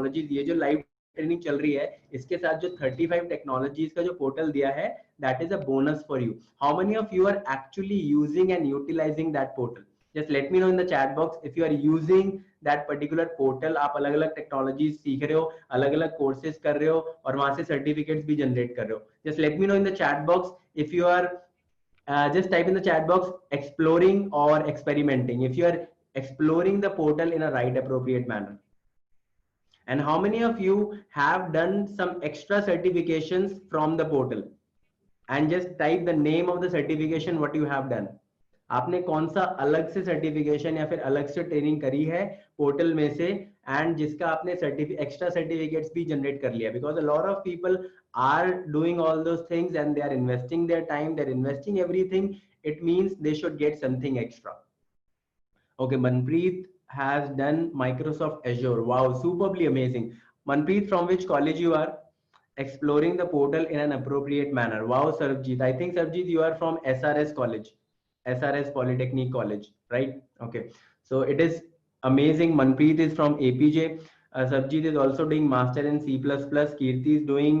Technologies, ये जो live training चल रही है इसके साथ जो 35 टेक्नोलॉजीज का जो पोर्टल दिया है, that is a bonus for you. How many of you are actually using and utilising that portal? Just let me know in the chat box if you are using that particular portal. आप अलग अलग technologies सीख रहे हो, अलग अलग courses कर रहे हो और वहां से सर्टिफिकेट्स भी जनरेट कर रहे हो. Just let me know in the chat box if you are just type in the chat box exploring or experimenting if you are exploring the portal in a right appropriate manner. And how many of you have done some extra certifications from the portal? And just type the name of the certification what you have done. आपने कौन सा अलग से certification या फिर अलग से training करी है पोर्टल में से, एंड जिसका आपने एक्स्ट्रा सर्टिफिकेट्स भी जनरेट कर लिया. Because a lot of people are doing all those things and they are investing their time, they're investing everything. It means they should get something extra. Okay, Manpreet has done Microsoft Azure. Wow, superbly amazing. Manpreet, from which college you are? Exploring the portal in an appropriate manner. Wow, Sarabjit. I think Sarabjit, you are from SRS College, SRS Polytechnic College, right? Okay, so it is amazing. Manpreet is from APJ. Sarabjit is also doing master in C++. Kirti is doing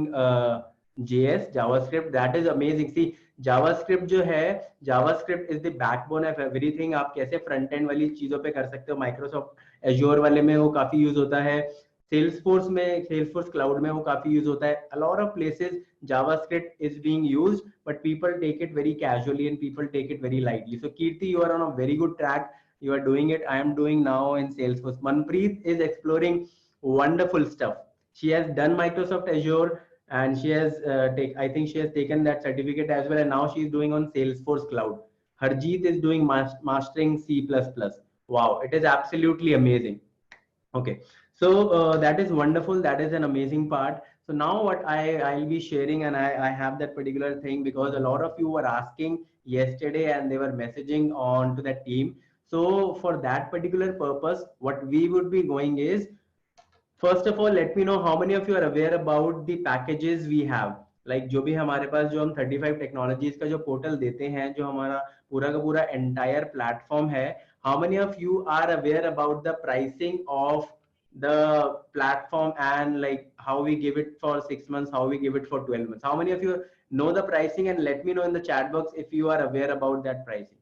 JS, JavaScript. That is amazing. See, JavaScript जो है, JavaScript is the backbone of everything. आप कैसे front end वाली चीजों पे कर सकते हो. माइक्रोसॉफ्ट एज्योर वाले में वो काफी यूज होता है, सेल्सफोर्स में, सेल्सफोर्स क्लाउड में वो काफी यूज होता है. A lot of places JavaScript is being used, but people take it very casually and people take it very lightly. So Kirti, you are on a very good track. You are doing it. I am doing now in Salesforce. Manpreet is exploring wonderful stuff. She has done Microsoft Azure and she has I think she has taken that certificate as well, and now she is doing on Salesforce Cloud. Harjeet is doing mastering C++. Wow, it is absolutely amazing. Okay, so that is wonderful. That is an amazing part. So now what I'll be sharing, and I have that particular thing because a lot of you were asking yesterday and they were messaging on to that team. So for that particular purpose, what we would be going is, first of all, let me know how many of you are aware about the packages we have. Like जो भी हमारे पास, जो हम 35 technologies का जो portal देते हैं, जो हमारा पूरा का पूरा एंटायर प्लेटफॉर्म है, how many of you are aware about the pricing of the platform and like how we give it for 6 months, how we give it for 12 months? How many of you know the pricing? And let me know in the chat box if you are aware about that pricing.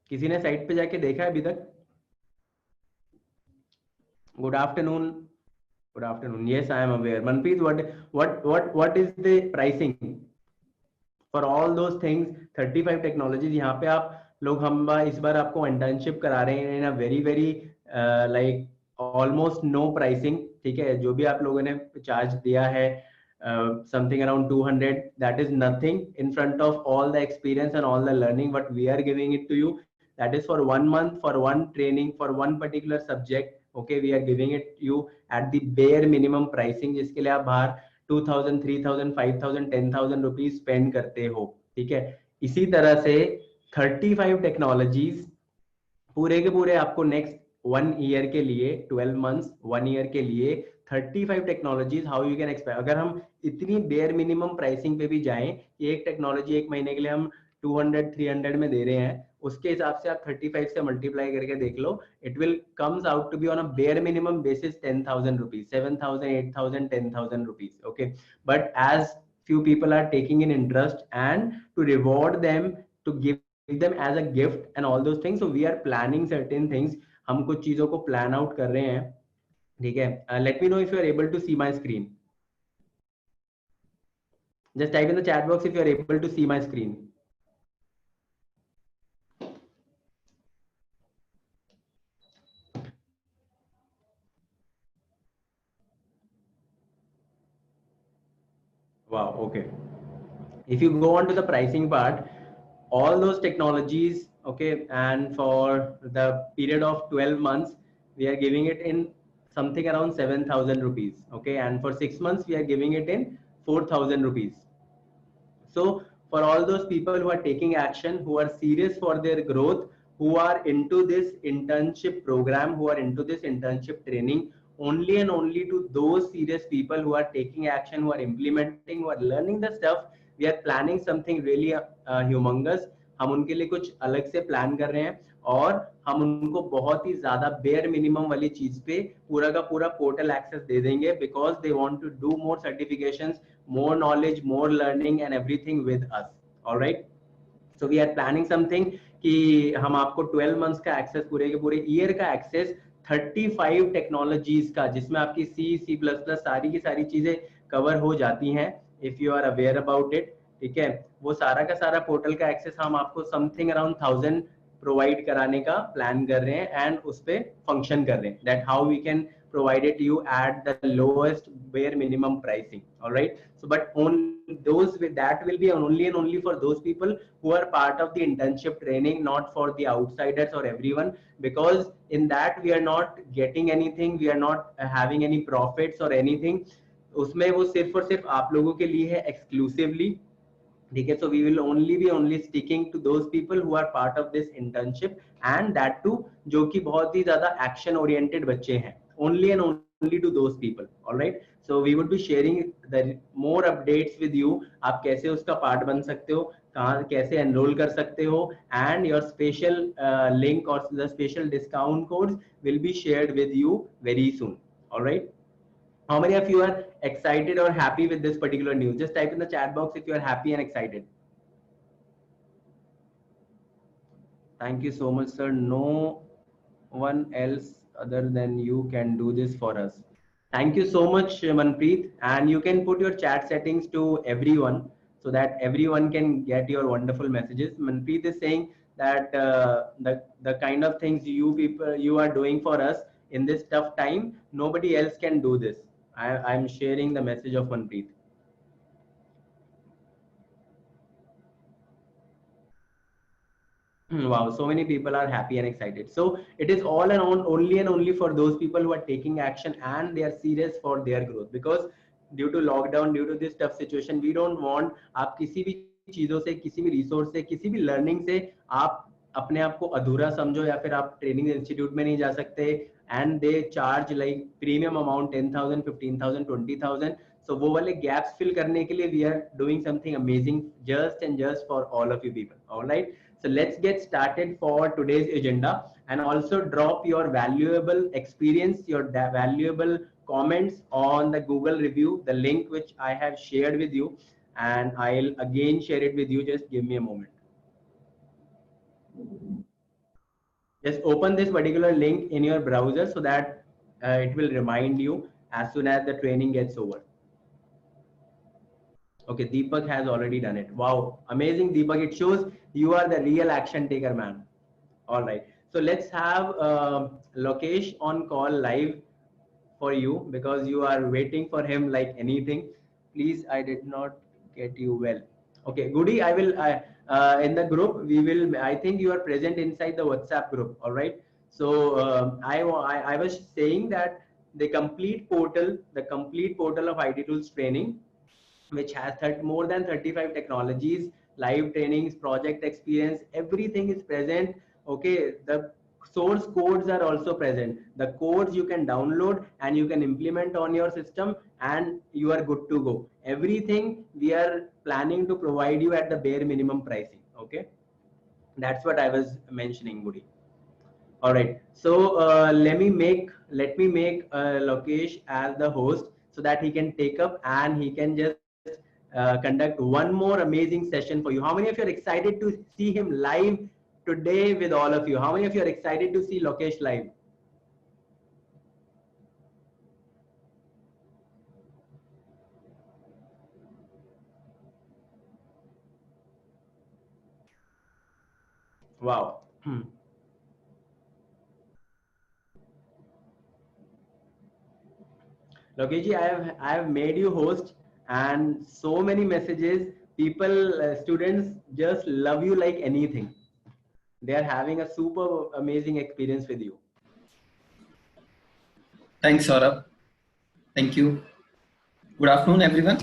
किसी ने site पे जाके देखा है अभी तक? Good afternoon. Good afternoon. Yes, I am aware. Manpreet, what is the pricing for all those things? 35 technologies. यहाँ पे आप लोग, हम इस बार आपको इंटर्नशिप करा रहे हैं in a very very like almost no pricing. ठीक है, जो भी आप लोगों ने चार्ज दिया है something around 200, that is nothing in front of all the experience and all the learning what we are giving it to you. That is for 1 month, for one training, for one particular subject. Okay, we are giving it you at the bare minimum pricing, जिसके लिए आप बाहर 2000, 3000, 5000, 10,000 rupees spend करते हो. ठीक है, इसी तरह से 35 टेक्नोलॉजीज पूरे के पूरे आपको नेक्स्ट 1 ईयर के लिए, 12 मंथ्स 1 ईयर के लिए 35 technologies. How you can expect, अगर हम इतनी बेयर मिनिमम प्राइसिंग पे भी जाएं, एक टेक्नोलॉजी एक महीने के लिए हम 200, 300 में दे रहे हैं, उसके हिसाब से आप 35 से मल्टीप्लाई करके देख लो. It will comes out to be on a bare minimum basis 10,000 rupees, 7,000, 8,000, 10,000 rupees. Okay, but as few people are taking in interest and to reward them, to give them as a gift and all those things, so we are planning certain things. हम कुछ चीजों को plan out कर रहे हैं. ठीक है, let me know if you are able to see my screen. Just type in the chat box if you are able to see my screen. Wow, okay. If you go on to the pricing part, all those technologies, okay, and for the period of 12 months, we are giving it in something around 7,000 rupees. Okay, and for 6 months, we are giving it in 4,000 rupees. So for all those people who are taking action, who are serious for their growth, who are into this internship program, who are into this internship training, only and only to those serious people who are taking action, who are implementing, who are learning the stuff, we are planning something really humongous. हम उनके लिए कुछ अलग से plan कर रहे हैं और हम उनको बहुत ही ज्यादा बेयर मिनिमम वाली चीज पे पूरा का पूरा पोर्टल एक्सेस दे देंगे, because they want to do more certifications, more knowledge, more learning and everything with us. Alright, so we are planning something कि हम आपको 12 मंथ्स का एक्सेस, पूरे के पूरे ईयर का एक्सेस 35 टेक्नोलॉजीज का, जिसमें आपकी सी प्लस प्लस सारी की सारी चीजें कवर हो जाती हैं, if you are aware about it. ठीक है, वो सारा का सारा पोर्टल का एक्सेस हम आपको समथिंग अराउंड 1000 प्रोवाइड कराने का प्लान कर रहे हैं एंड उस पे फंक्शन कर रहे हैं, that how we can provide it you at the lowest bare minimum pricing. All right, so but on those with that will be only and only for those people who are part of the internship training, not for the outsiders or everyone, because in that we are not getting anything, we are not having any profits or anything. उसमें वो सिर्फ और सिर्फ आप लोगों के लिए है exclusively। ठीक है, so we will only be only sticking to those people who are part of this internship, and that too जो कि बहुत ही ज्यादा action oriented बच्चे हैं, only and only to those people. All right, so we would be sharing the more updates with you, आप कैसे उसका part बन सकते हो, कहाँ कैसे एनरोल कर सकते हो, and your special link or the special discount codes will be shared with you very soon. All right, how many of you are excited or happy with this particular news? Just type in the chat box if you are happy and excited. Thank you so much, sir. No one else other than you can do this for us. Thank you so much, Manpreet. And you can put your chat settings to everyone so that everyone can get your wonderful messages. Manpreet is saying that the kind of things you people you are doing for us in this tough time, nobody else can do this. I'm sharing the message of Manpreet. Wow, so many people are happy and excited. So it is all and only and only for those people who are taking action and they are serious for their growth. Because due to lockdown, due to this tough situation, we don't want आप किसी भी चीजों से, किसी भी resource से, किसी भी लर्निंग से आप अपने आप को अधूरा समझो या फिर आप ट्रेनिंग इंस्टीट्यूट में नहीं जा सकते, and they charge like premium amount 10,000, 15,000, 20,000। So वो वाले गैप्स फिल करने के लिए we are doing something amazing just and just for all of you people. Alright, so let's get started for today's agenda, and also drop your valuable experience, your valuable comments on the Google review, the link which I have shared with you, and I'll again share it with you. Just give me a moment. Just open this particular link in your browser so that it will remind you as soon as the training gets over. Okay, Deepak has already done it. Wow, amazing, Deepak. It shows you are the real action taker, man. All right, so let's have Lokesh on call live for you, because you are waiting for him like anything. Please, I did not get you well. Okay, Goody, I will in the group we will. I think you are present inside the WhatsApp group. All right. So I was saying that the complete portal of IT Tools training, which has more than 35 technologies, live trainings, project experience, everything is present. Okay, the source codes are also present. The codes you can download and you can implement on your system, and you are good to go. Everything we are planning to provide you at the bare minimum pricing. Okay, that's what I was mentioning, Goody. All right, so let me make Lokesh as the host so that he can take up and he can just conduct one more amazing session for you. How many of you are excited to see him live today with all of you? How many of you are excited to see Lokesh live? Wow. Lokesh, I have made you host, and so many messages. People, students just love you like anything. They are having a super amazing experience with you. Thanks, Saurabh. Thank you. Good afternoon, everyone.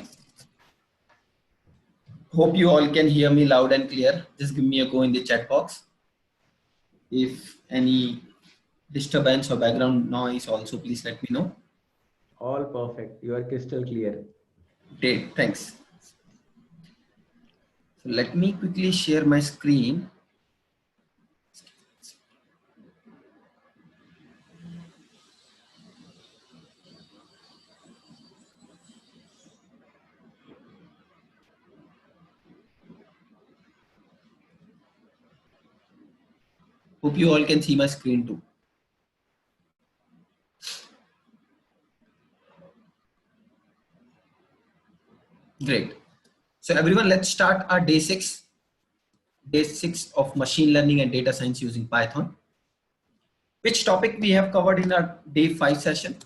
Hope you all can hear me loud and clear. Just give me a go in the chat box. If any disturbance or background noise, also please let me know. All perfect. You are crystal clear. Great, thanks. So let me quickly share my screen. Hope you all can see my screen too. Great. So everyone, let's start our day six of machine learning and data science using Python. Which topic we have covered in our day 5 session?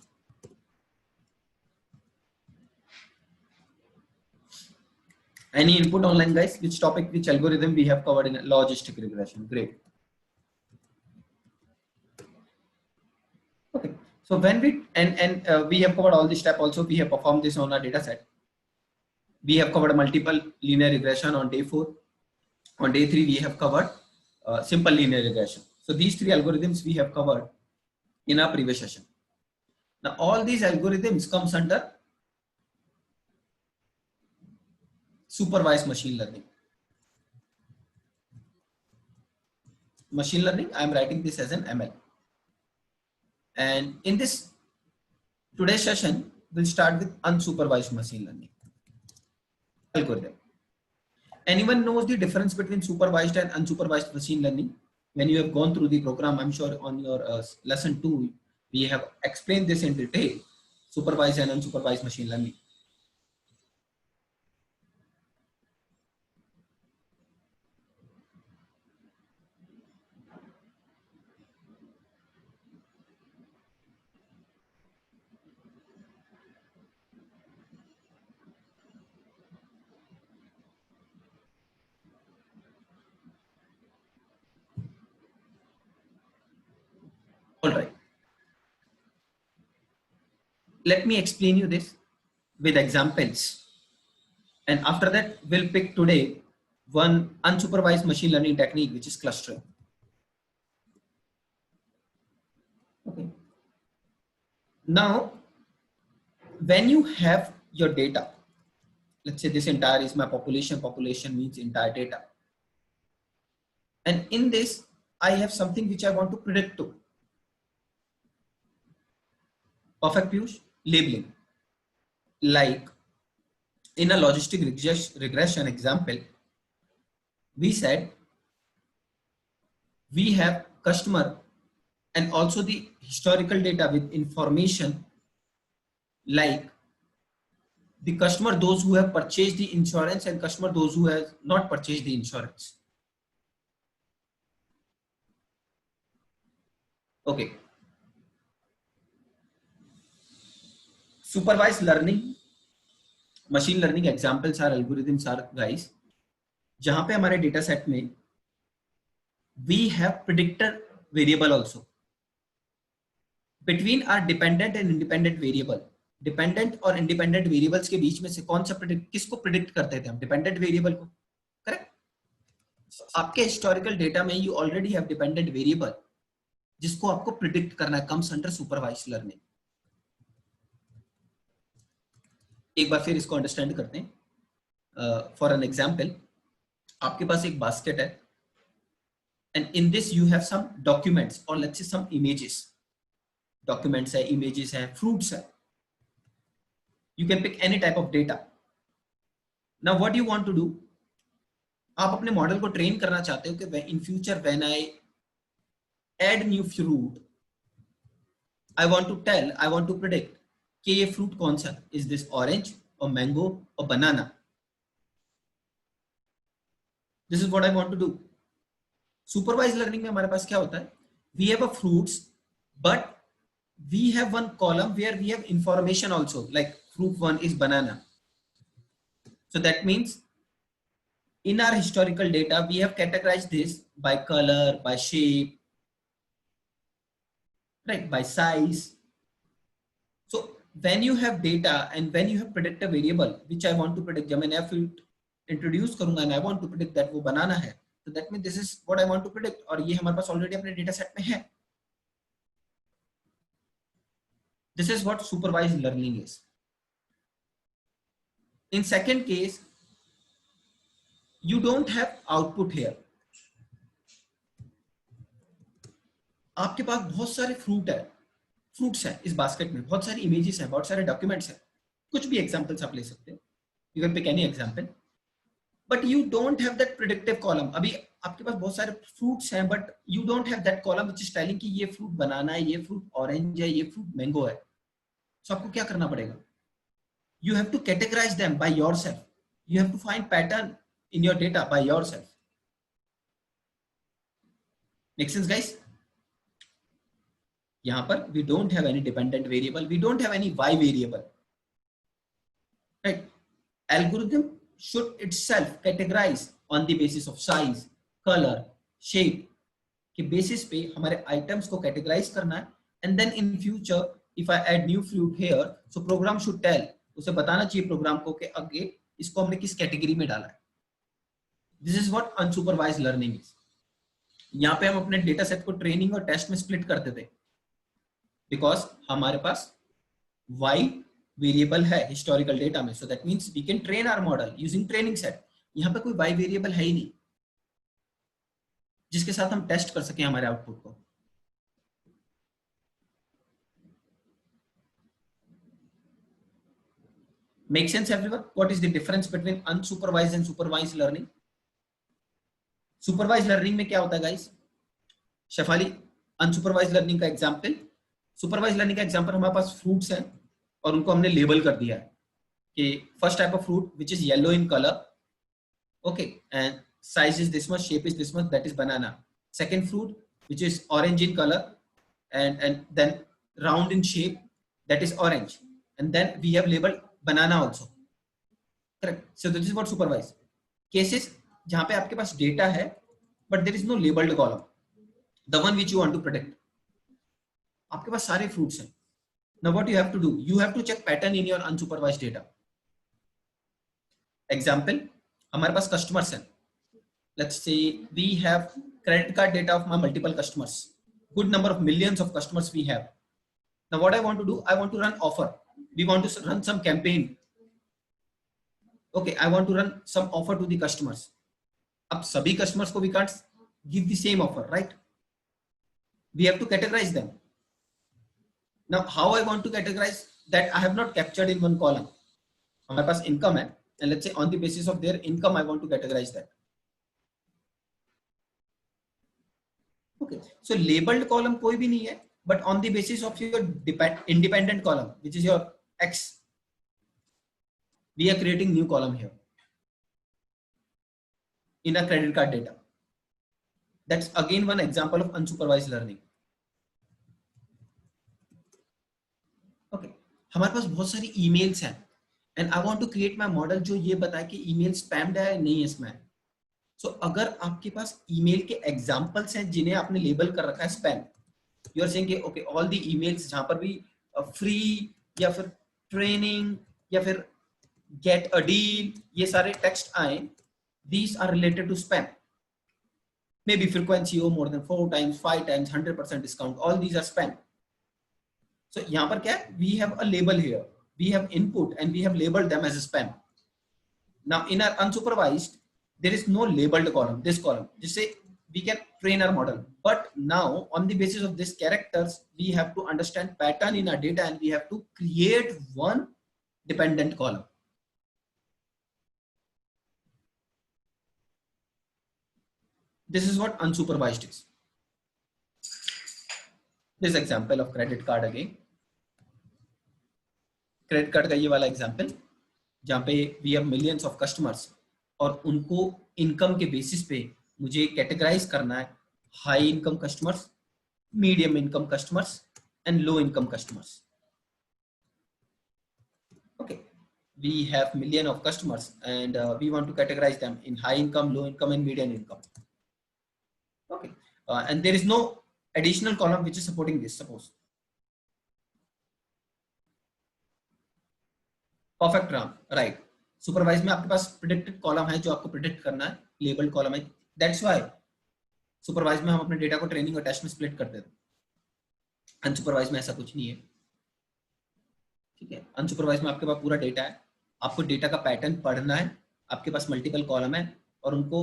Any input online, guys? Which topic, which algorithm we have covered in logistic regression? Great. Okay. So when we we have covered all this step. Also, we have performed this on our data set. We have covered multiple linear regression on day 4. On day 3, we have covered simple linear regression. So these 3 algorithms we have covered in our previous session. Now all these algorithms comes under supervised machine learning. Machine learning, I am writing this as an ML. And in this today's session, we'll start with unsupervised machine learning algorithm. Anyone knows the difference between supervised and unsupervised machine learning? When you have gone through the program, I'm sure on your lesson 2, we have explained this in detail, supervised and unsupervised machine learning. All right. Let me explain you this with examples. And after that, we'll pick today one unsupervised machine learning technique, which is clustering. Okay. Now, when you have your data, let's say this entire is my population. Population means entire data. And in this, I have something which I want to predict to. Perfect, Piyush? Labeling. Like in a logistic regression example, we said we have customer and also the historical data with information like the customer, those who have purchased the insurance, and customer, those who have not purchased the insurance. Okay. Supervised learning, machine learning examples are algorithms are guys, जहां पे हमारे data set में we have predictor variable also. Between our dependent and independent variable, dependent और independent variables के बीच में से कौन सा किसको प्रिडिक्ट करते थे हम? डिपेंडेंट वेरिएबल को, करेक्ट? आपके हिस्टोरिकल डेटा में you already have dependent variable जिसको आपको प्रिडिक्ट करना है, कम्स अंडर सुपरवाइज्ड लर्निंग. एक बार फिर इसको अंडरस्टैंड करते हैं. फॉर एन एग्जांपल, आपके पास एक बास्केट है and in this you have some documents और let's say some images. Documents है, इमेजेस है, फ्रूट्स है. You can pick any type of data. Now what you want to do, आप अपने model को ट्रेन करना चाहते हो कि in future when I add new fruit, I want to predict कि ये fruit कौन सा, is this orange or mango or banana? This is what I want to do. Supervised learning में हमारे पास क्या होता है? We have a fruits, but we have one column where we have information also, like fruit 1 is banana. So that means in our historical data, we have categorized this by color, by shape, right, by size. So when you have data and when you have predictor variable, which I want to predict, जब मैं नया fruit introduce करूँगा and I want to predict that वो banana है, so that means this is what I want to predict, और ये हमारे पास already अपने data set में है. This is what supervised learning is. In second case, you don't have output here. आपके पास बहुत सारे फ्रूट्स है इस बास्केट में, बहुत सारी इमेजेस हैं, बहुत सारे डॉक्यूमेंट्स हैं, कुछ भी एग्जांपल्स आप ले सकते हो, you can pick any example, but you don't have that predictive column. अभी आपके पास बहुत सारे फ्रूट्स हैं but you don't have that column which is telling कि ये फ्रूट बनाना है, ये फ्रूट ऑरेंज है, ये फ्रूट मैंगो है. सो आपको क्या करना पड़ेगा? You have to categorize them by yourself. You have to find pattern in your data by yourself. Make sense, guys? यहाँ पर we don't have any dependent variable. We don't have any y variable. Right? Algorithm should itself categorize on the basis of size, color, shape. के basis पे हमारे items को categorize करना है. And then in future, if I add new fruit here, so program should tell, उसे बताना चाहिए programme को कि आगे इसको हमने किस कैटेगरी में डाला है. This is what unsupervised learning is. यहाँ पे हम अपने डेटा सेट को ट्रेनिंग और टेस्ट में स्प्लिट करते थे बिकॉज हमारे पास y वेरिएबल है हिस्टोरिकल डेटा में, so that means we can train our model using training set. यहाँ पे कोई y वेरिएबल है ही नहीं जिसके साथ हम टेस्ट कर सके हमारे आउटपुट को. Make sense, everyone? What is the difference between unsupervised and supervised learning? Supervised learning में क्या होता है guys? शेफाली, unsupervised learning का एग्जाम्पल. सुपरवाइज लर्निंग का एग्जाम्पल हमारे पास फ्रूट्स हैं और उनको हमने लेबल कर दिया है कि first type of fruit which is yellow in colour, okay, and size is this much, shape is this much, that is banana. Second fruit which is orange in colour and then round in shape, that is orange, and then we have labeled banana also. Correct? So this is what supervised cases, जहां पे आपके पास data है but there is no labeled column, the one which you want to predict. आपके पास सारे fruits हैं. Now what you have to do, you have to check pattern in your unsupervised data. Example, हमारे पास customers हैं. Let's say we have credit card data of my multiple customers, good number of millions of customers we have. Now what I want to do, I want to run offer, we want to run some campaign. Okay, I want to run some offer to the customers. अब सभी customers को we can't give the same offer, right? We have to categorize them. Now how I want to categorize that, I have not captured in one column. हमारे पास income है and let's say on the basis of their income I want to categorize that. Okay, so labeled column कोई भी नहीं है, but on the basis of your independent column which is your X, we are creating new column here in a credit card data. That's again one example of unsupervised learning. Okay, हमारे पास बहुत सारी emails हैं and I want to create my model जो ये बताए कि email spammed है नहीं है इसमें. So अगर आपके पास email के examples हैं जिन्हें आपने label कर रखा है spam, you are saying कि okay all the emails जहाँ पर भी free या फिर training या फिर get a deal ये सारे text आए, these are related to spam. Maybe frequency हो more than 4 times, 5 times, 100% discount, all these are spam. So यहाँ पर क्या है, we have a label here, we have input and we have labeled them as a spam. Now in our unsupervised there is no labeled column, this column, जिससे we can train our model. But now on the basis of these characters we have to understand pattern in our data and we have to create one dependent column. This is what unsupervised is. This example of credit card again. Credit card का ये वाला example जहाँ पे we have millions of customers और उनको income के basis पे मुझे categorize करना है high income customers, medium income customers and low income customers. Okay, we have million of customers and we want to categorize them in high income, low income and medium income. Okay, and there is no additional column which is supporting this. Suppose perfect RAM, right? Supervised में आपके पास predicted column है जो आपको predict करना है, labeled column है. That's why supervised में हम अपने डेटा को ट्रेनिंग और टेस्ट में स्प्लिट करते थे. अनसुपरवाइज में ऐसा कुछ नहीं है. ठीक है, अनसुपरवाइज में आपके पास पूरा डेटा है, आपको डेटा का पैटर्न पढ़ना है, आपके पास मल्टीपल कॉलम है और उनको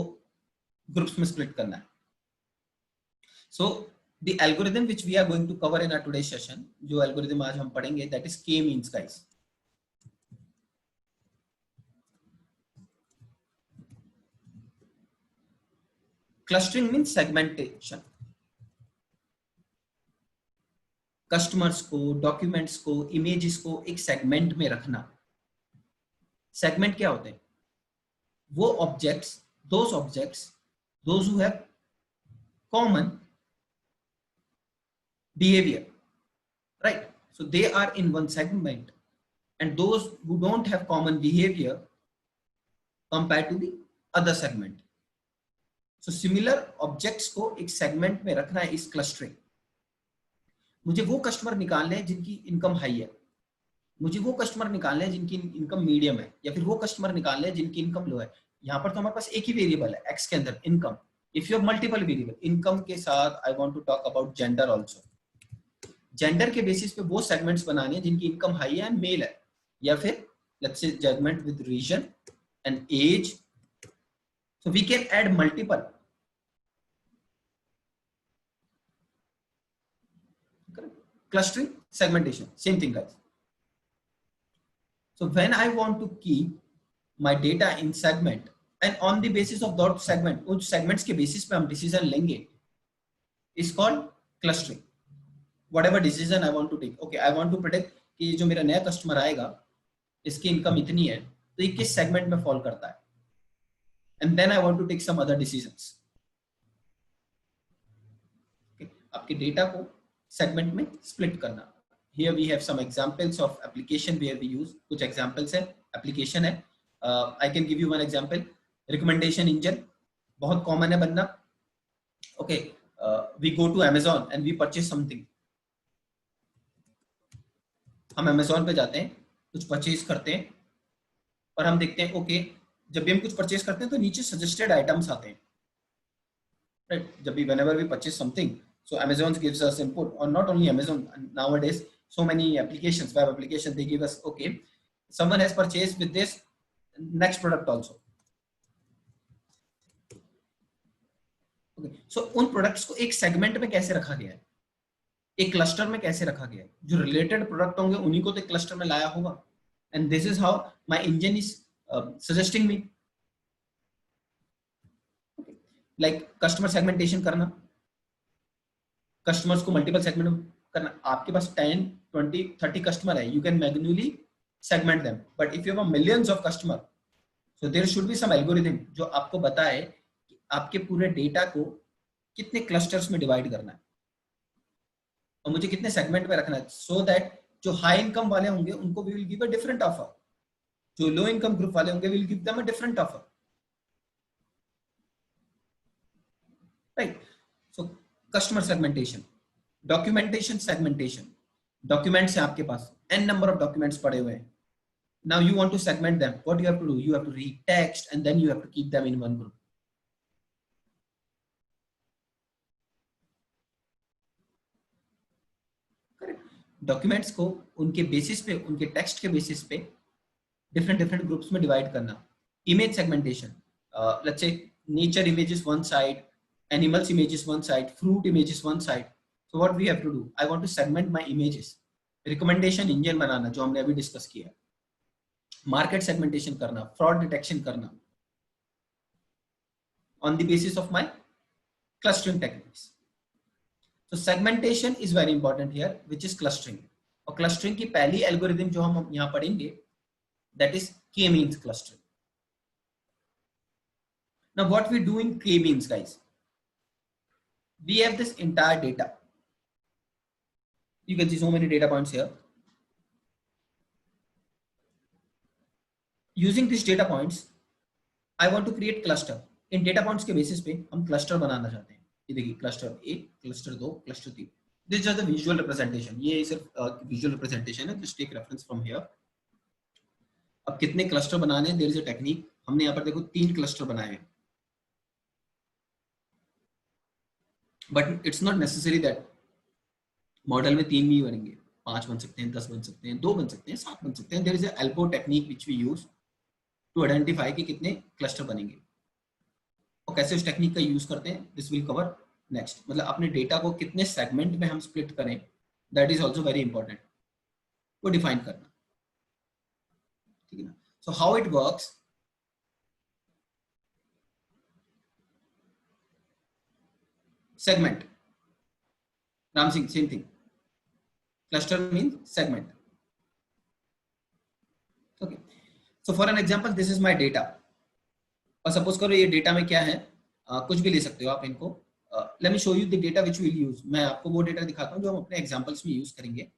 ग्रुप्स में स्प्लिट करना है. So the algorithm which we are going to cover in our today session, जो एल्गोरिथम आज हम पढ़ेंगे, that is K means guys. Clustering means segmentation. Customers को, डॉक्यूमेंट्स को, इमेजेस को एक सेगमेंट में रखना. सेगमेंट क्या होते हैं? वो objects, those who have common behavior, right? So they are in one segment, and those who don't have common behavior compared to the other segment. So similar objects को एक segment में रखना है इस clustering. मुझे वो कस्टमर निकालने हैं जिनकी इनकम हाई है, मुझे वो कस्टमर निकालने हैं जिनकी इनकम मीडियम है, या फिर वो कस्टमर निकालने हैं जिनकी इनकम लो है. यहाँ पर तो हमारे पास एक ही वेरिएबल है x के अंदर, income. If you have multiple variable, income के साथ I want to talk about gender also. Gender के बेसिस पे वो सेगमेंट्स बनाने हैं जिनकी इनकम हाई है एंड मेल है, या फिर let's say segment with region and age. So we can add multiple. Clustering, segmentation, same thing guys. So when I want to keep my data in segment, and on the basis of that segment, उस segments के basis पे हम decision लेंगे, is called clustering. Whatever decision I want to take, okay, I want to predict कि जो मेरा नया customer आएगा, इसकी इनकम इतनी है, तो ये किस segment में fall करता है, and then I want to take some other decisions. Okay, आपके data को सेगमेंट में स्प्लिट करना. Here we have some examples of application where we use. कुछ examples है, application है. I can give you one example. Recommendation engine बहुत common है बनना. Okay, we go to Amazon and we purchase something. हम Amazon पे जाते हैं, कुछ परचेज करते हैं, और हम देखते हैं okay, जब भी हम कुछ परचेज करते हैं तो नीचे suggested items आते हैं. Right? जब भी whenever we purchase something, so Amazon gives us input, or not only Amazon, nowadays so many applications, web applications, they give us okay, someone has purchased with this next product also. Okay, so उन products को एक segment में कैसे रखा गया है, एक cluster में कैसे रखा गया है, जो related product होंगे उन्हीं को तो एक cluster में लाया होगा. And this is how my engine is suggesting me. Okay. Like customer segmentation करना, कस्टमर्स को मल्टीपल सेगमेंट करना. आपके पास 10, 20, 30 कस्टमर है, you can manually segment them. But if you have millions of customer, so there should be some algorithm जो आपको बताए कि आपके पूरे डेटा को कितने क्लस्टर्स में डिवाइड करना है और मुझे कितने सेगमेंट में रखना है, सो दैट जो हाई इनकम वाले होंगे उनको we will give a different offer, जो लो इनकम ग्रुप वाले होंगे we will give them a different offer. Right. So customer segmentation, documentation segmentation. Documents है आपके पास, n नंबर ऑफ डॉक्यूमेंट्स पड़े हुए हैं. Now you want to segment them. What you have to do, you have to read text and then you have to keep them in one group. Correct. Documents को उनके basis पे, उनके text के basis पे different groups में divide करना. Image segmentation, let's say nature images one side, animals images one side, fruit images one side. So what we have to do, I want to segment my images. Recommendation engine बनाना जो हमने अभी discuss किया, market segmentation करना, fraud detection करना on the basis of my clustering techniques. So segmentation is very important here, which is clustering. और clustering की पहली algorithm जो हम यहाँ पढ़ेंगे, that is k-means clustering. Now what we do in k-means guys, we have this entire data. You can see so many data points here. Using these data points, I want to create cluster. In data points के basis पे हम cluster बनाना चाहते हैं. ये देखिए cluster 1, cluster 2, cluster 3. This is just a visual representation. ये सिर्फ visual representation है. Just take reference from here. अब कितने cluster बनाने हैं? There is a technique. हमने यहाँ पर देखो 3 cluster बनाए हैं. But it's not necessary that model में 3 भी बनेंगे, 5 बन सकते हैं, 10 बन सकते हैं, 2 बन सकते हैं, 7 बन सकते हैं. There is a ALPO technique which we use to identify कि कितने क्लस्टर बनेंगे. कैसे उस टेक्निक का यूज करते हैं, दिस विल कवर नेक्स्ट। मतलब अपने डेटा को कितने सेगमेंट में हम स्प्लिट करें, that is also very important, वो डिफाइन करना, ठीक है ना। So how it works, segment, Ram Singh, same thing, cluster means segment, okay. So for an example, this is my data, और सपोज करो ये डेटा में क्या है, कुछ भी ले सकते हो आप इनको। Let me show you the data which will use, मैं आपको वो डेटा दिखाता हूँ जो हम अपने एग्जांपल्स में यूज करेंगे,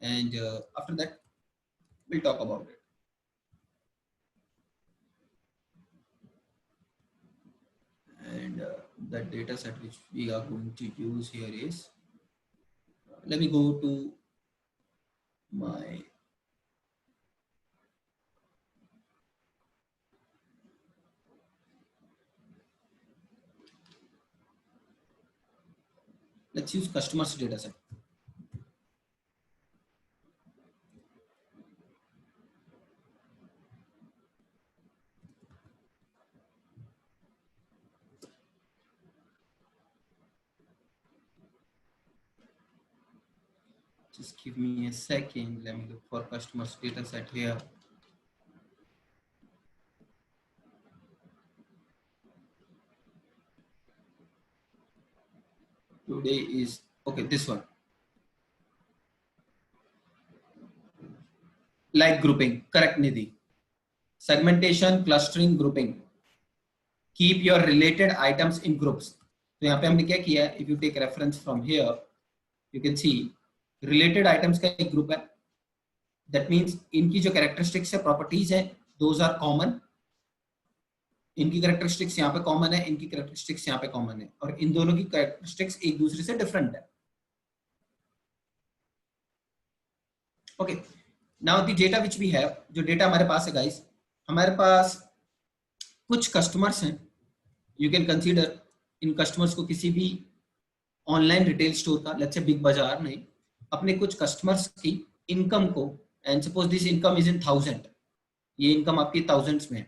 and after that we'll talk about it. And the data set which we are going to use here is, let me go to my let's use customers data set. Just give me a second. Let me look for customers data set here. Today is, okay, this one. Like grouping, correct Nidhi. Segmentation, clustering, grouping. Keep your related items in groups. तो यहाँ पे हमने क्या किया है, if you take reference from here, you can see related items का एक group है. That means इनकी जो characteristics है, properties है, those are common. इनकी characteristics यहाँ पे common है, इनकी characteristics यहाँ पे common है, और इन दोनों की characteristics एक दूसरे से different है. Okay. Now the data which we have, जो data हमारे पास है guys, हमारे पास कुछ customers हैं. You can consider in customers को किसी भी ऑनलाइन रिटेल स्टोर का, लेट्स से बिग बाजार में, अपने कुछ कस्टमर्स की इनकम को, and suppose this income is in 1000, ये इनकम आपकी थाउजेंड्स में है,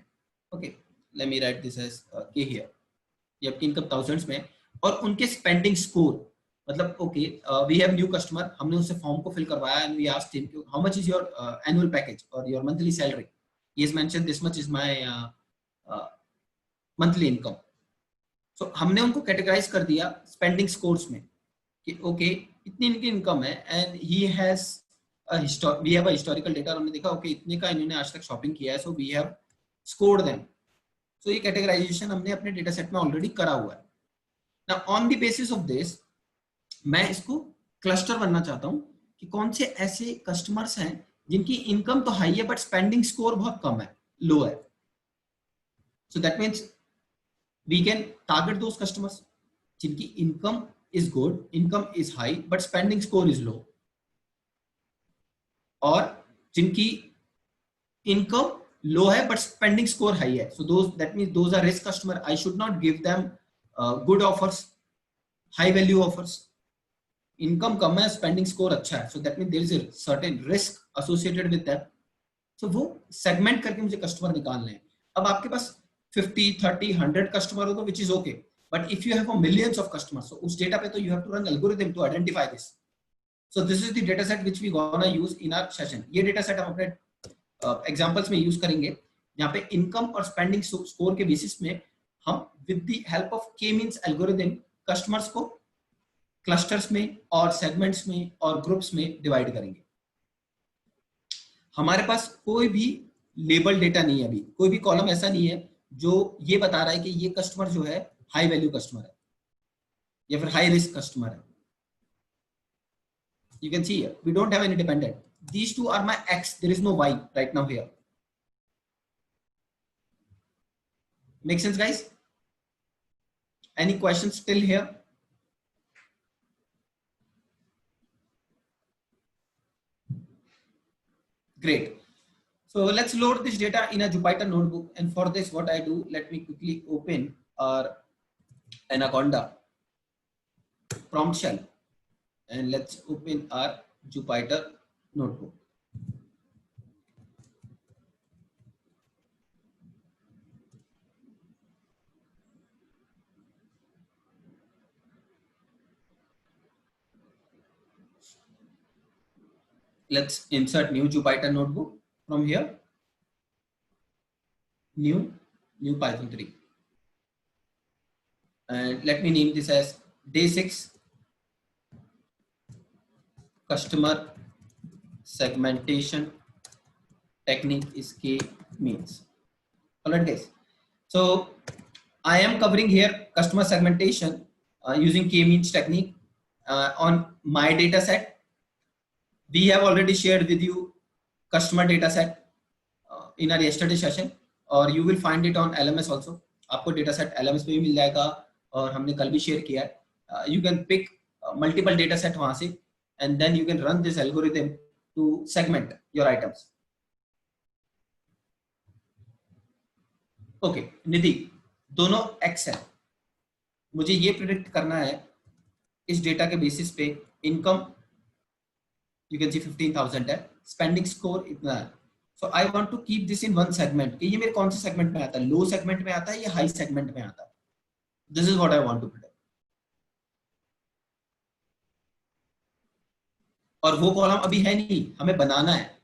okay, let me write this as K here, ये आपकी इनकम थाउजेंड्स में है, और उनके स्पेंडिंग स्कोर, मतलब okay, we have new customer, हमने उससे फॉर्म को फिल करवाया, and we asked him how much is your annual package or your monthly salary, he has mentioned this much is my monthly income. So हमने उनको categorise कर दिया spending scores में कि ओके इतनी इनकी इनकम है, and he has we have a historical data, हमने देखा ओके इतने का इन्होंने आज तक शॉपिंग किया है, so we have scored them. So ये कैटेगराइजेशन हमने अपने डेटा सेट में ऑलरेडी करा हुआ है. Now on the basis of this मैं इसको क्लस्टर बनना चाहता हूं कि कौन से ऐसे कस्टमर्स हैं जिनकी इनकम तो हाई है बट स्पेंडिंग स्कोर बहुत कम है, लो है. So that means we can target those customers जिनकी income is good, income is high but spending score is low, और जिनकी income low है but spending score high है. So those, that means those are risk customer. I should not give them good offers, high value offers. Income कम है, spending score अच्छा है, so that means there is a certain risk associated with that. So वो segment करके मुझे customer निकालने हैं. अब आपके पास 50, 30, 100 कस्टमर हो तो which is okay, but if you have a millions of customers, so उस डेटा पे तो you have to run algorithm to identify this. So this is the data set which we gonna use in our session. ये data set हम अपने examples में use करेंगे, जहाँ पे इनकम और स्पेंडिंग स्कोर के बेसिस में हम with the help of K means algorithm customers को क्लस्टर्स में और सेगमेंट्स में और ग्रुप्स में डिवाइड करेंगे. हमारे पास कोई भी लेबल डेटा नहीं है, अभी कोई भी कॉलम ऐसा नहीं है जो ये बता रहा है कि ये कस्टमर जो है हाई वैल्यू कस्टमर है या फिर हाई रिस्क कस्टमर है. You can see here we don't have any dependent. These two are my X, there is no Y right now here. Make sense guys? Any questions still here? Great. So let's load this data in a Jupyter notebook, and for this what I do, let me quickly open our Anaconda prompt shell, and let's open our Jupyter notebook. let's insert new Jupyter notebook from here. New Python 3, and let me name this as day 6 customer segmentation technique is K means. Alright guys, so I am covering here customer segmentation using K means technique on my data set. We have already shared with you customer data set in our yesterday session, और you will find it on LMS also. आपको data set LMS पे भी मिल जाएगा, और हमने कल भी share किया है. You can pick multiple data set वहाँ से, and then you can run this algorithm to segment your items. Okay, निधि, दोनों X है. मुझे ये प्रिडिक्ट करना है इस डेटा के बेसिस पे इनकम you can see 15,000 है, स्पेंडिंग स्कोर इतना है. So I want to keep this in one segment. कि ये मेरे कौन से सेगमेंट में आता है, लो सेगमेंट में आता है या हाई सेगमेंट में आता है. This is what I want to predict. और वो कॉलम अभी है नहीं, हमें बनाना है.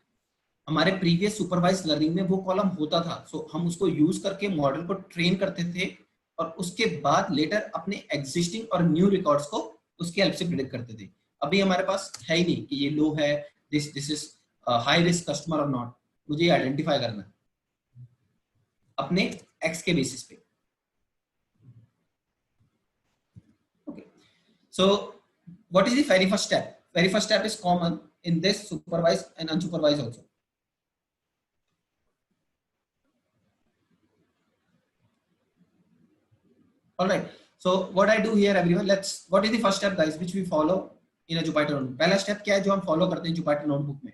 हमारे प्रीवियस सुपरवाइज लर्निंग में वो कॉलम होता था, सो हम उसको यूज करके मॉडल को ट्रेन करते थे, और उसके बाद लेटर अपने एग्जिस्टिंग और न्यू रिकॉर्ड्स को उसकी हेल्प से प्रिडिक्ट करते थे. अभी हमारे पास है ही नहीं कि ये लो है, this is high risk customer और नॉट. मुझे आइडेंटिफाई करना है अपने एक्स के बेसिस पे. Okay, so what is the very first step? Very first step is common in this supervise and unsupervise also. All right, so what I do here everyone, what is the first step guys which we follow in a Jupyter notebook? पहला step क्या है जो हम follow करते हैं Jupyter notebook में?